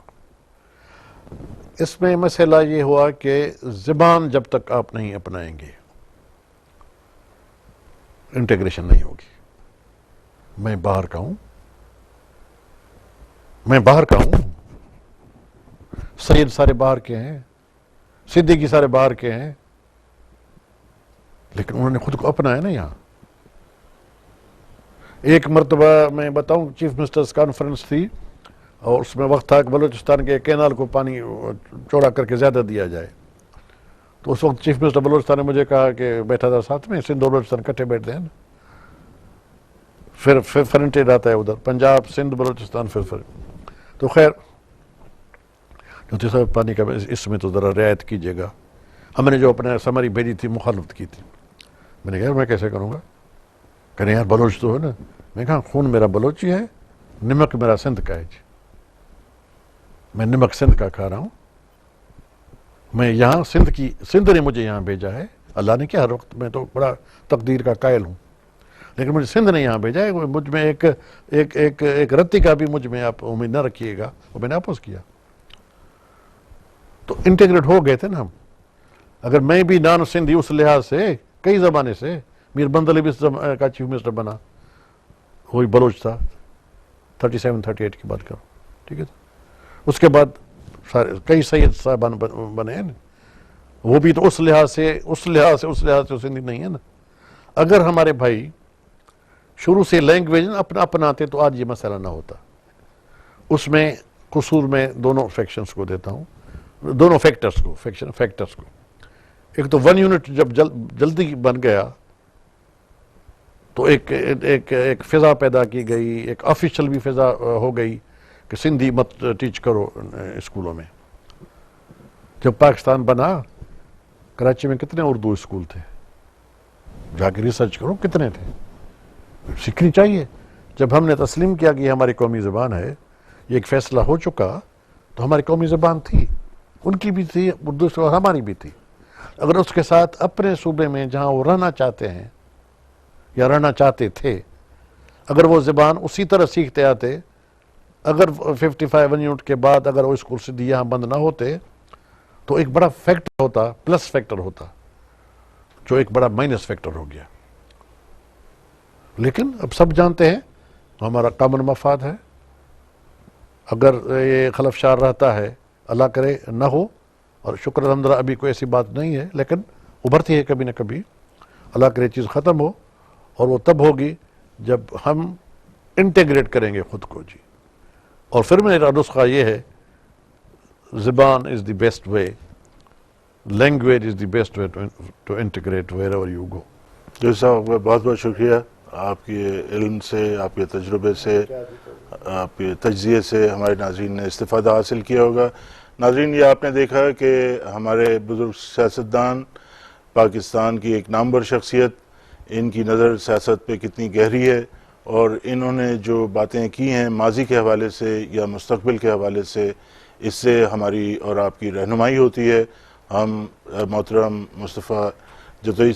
اس میں مسئلہ یہ ہوا کہ زبان جب تک آپ نہیں اپنائیں گے انٹیگریشن نہیں ہوگی۔ میں باہر کا ہوں، سید سارے باہر کے ہیں، صدیقی سارے باہر کے ہیں، لیکن انہوں نے خود کو اپنایا نا یہاں۔ ایک مرتبہ میں بتاؤں، چیف منسٹرز کانفرنس تھی اور اس میں وقت تھا کہ بلوچستان کے کینال کو پانی چوڑا کر کے زیادہ دیا جائے، تو اس وقت چیف منسٹر بلوچستان نے مجھے کہا کہ بیٹھا تھا ساتھ میں، سندھ اور بلوچستان کٹھے بیٹھتے ہیں نا، پھر فرنٹیڈ آتا ہے ادھر پنجاب سندھ بلوچستان، پھر تو خیر صاحب پانی کا اس میں تو ذرا رعایت کیجیے گا۔ ہم نے جو اپنے سمری بھیجی تھی مخالفت کی تھی، میں نے کہا میں کیسے کروں گا، کہنے یار بلوچ تو ہے نا، میں کہا خون میرا بلوچی ہے، نمک میرا سندھ کا ہے جی، میں نمک سندھ کا کھا رہا ہوں، میں یہاں سندھ نے مجھے یہاں بھیجا ہے، اللہ نے کیا، ہر وقت میں تو بڑا تقدیر کا قائل ہوں، لیکن مجھے سندھ نے یہاں بھیجا ہے، مجھ میں ایک رتی کا بھی مجھ میں آپ امید نہ رکھیے گا، وہ میں نے اپوز کیا۔ تو انٹیگریٹ ہو گئے تھے نا ہم۔ اگر میں بھی نان سندھی اس لحاظ سے کئی زمانے سے، میر بندل بھی کا چیف منسٹر بنا، وہی بلوچ تھا، 37-38 کی بات کرو، ٹھیک ہے، اس کے بعد سارے کئی سید صاحبان بنے ہیں نا، وہ بھی تو اس لحاظ سے سندھی نہیں ہے نا۔ اگر ہمارے بھائی شروع سے لینگویج اپناتے تو آج یہ مسئلہ نہ ہوتا۔ اس میں قصور میں دونوں فیکشنز کو دیتا ہوں، دونوں فیکٹرز کو، ایک تو 1 یونٹ جب جلدی بن گیا تو ایک فضا پیدا کی گئی، ایک آفیشل بھی فضا ہو گئی کہ سندھی مت ٹیچ کرو اسکولوں میں۔ جب پاکستان بنا، کراچی میں کتنے اردو اسکول تھے؟ جا کے ریسرچ کرو کتنے تھے، سیکھنی چاہیے۔ جب ہم نے تسلیم کیا کہ یہ ہماری قومی زبان ہے، یہ ایک فیصلہ ہو چکا، تو ہماری قومی زبان تھی، ان کی بھی تھی اردو اور ہماری بھی تھی۔ اگر اس کے ساتھ اپنے صوبے میں جہاں وہ رہنا چاہتے ہیں یا رہنا چاہتے تھے، اگر وہ زبان اسی طرح سیکھتے آتے، اگر 55 یونٹ کے بعد اگر وہ اسکول سندھی یہاں بند نہ ہوتے، تو ایک بڑا فیکٹر ہوتا، پلس فیکٹر ہوتا، جو ایک بڑا مائنس فیکٹر ہو گیا۔ لیکن اب سب جانتے ہیں ہمارا کامن مفاد ہے، اگر یہ خلفشار رہتا ہے، اللہ کرے نہ ہو، اور شکر الحمدللہ ابھی کوئی ایسی بات نہیں ہے، لیکن ابھرتی ہے کبھی نہ کبھی، اللہ کرے چیز ختم ہو، اور وہ تب ہوگی جب ہم انٹیگریٹ کریں گے خود کو جی۔ اور پھر میرا نسخہ یہ ہے، زبان is the best way, language is the best way to integrate wherever you go. جی صاحب کا بہت بہت شکریہ، آپ کے علم سے، آپ کے تجربے سے، آپ کے تجزیے سے ہمارے ناظرین نے استفادہ حاصل کیا ہوگا۔ ناظرین، یہ آپ نے دیکھا کہ ہمارے بزرگ سیاستدان، پاکستان کی ایک نامور شخصیت، ان کی نظر سیاست پہ کتنی گہری ہے، اور انہوں نے جو باتیں کی ہیں ماضی کے حوالے سے یا مستقبل کے حوالے سے، اس سے ہماری اور آپ کی رہنمائی ہوتی ہے۔ ہم محترم مصطفیٰ جتوئی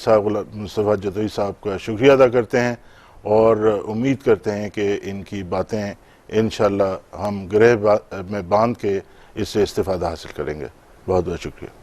صاحب کا شکریہ ادا کرتے ہیں، اور امید کرتے ہیں کہ ان کی باتیں انشاءاللہ ہم گرہ میں باندھ کے اس سے استفادہ حاصل کریں گے۔ بہت بہت شکریہ۔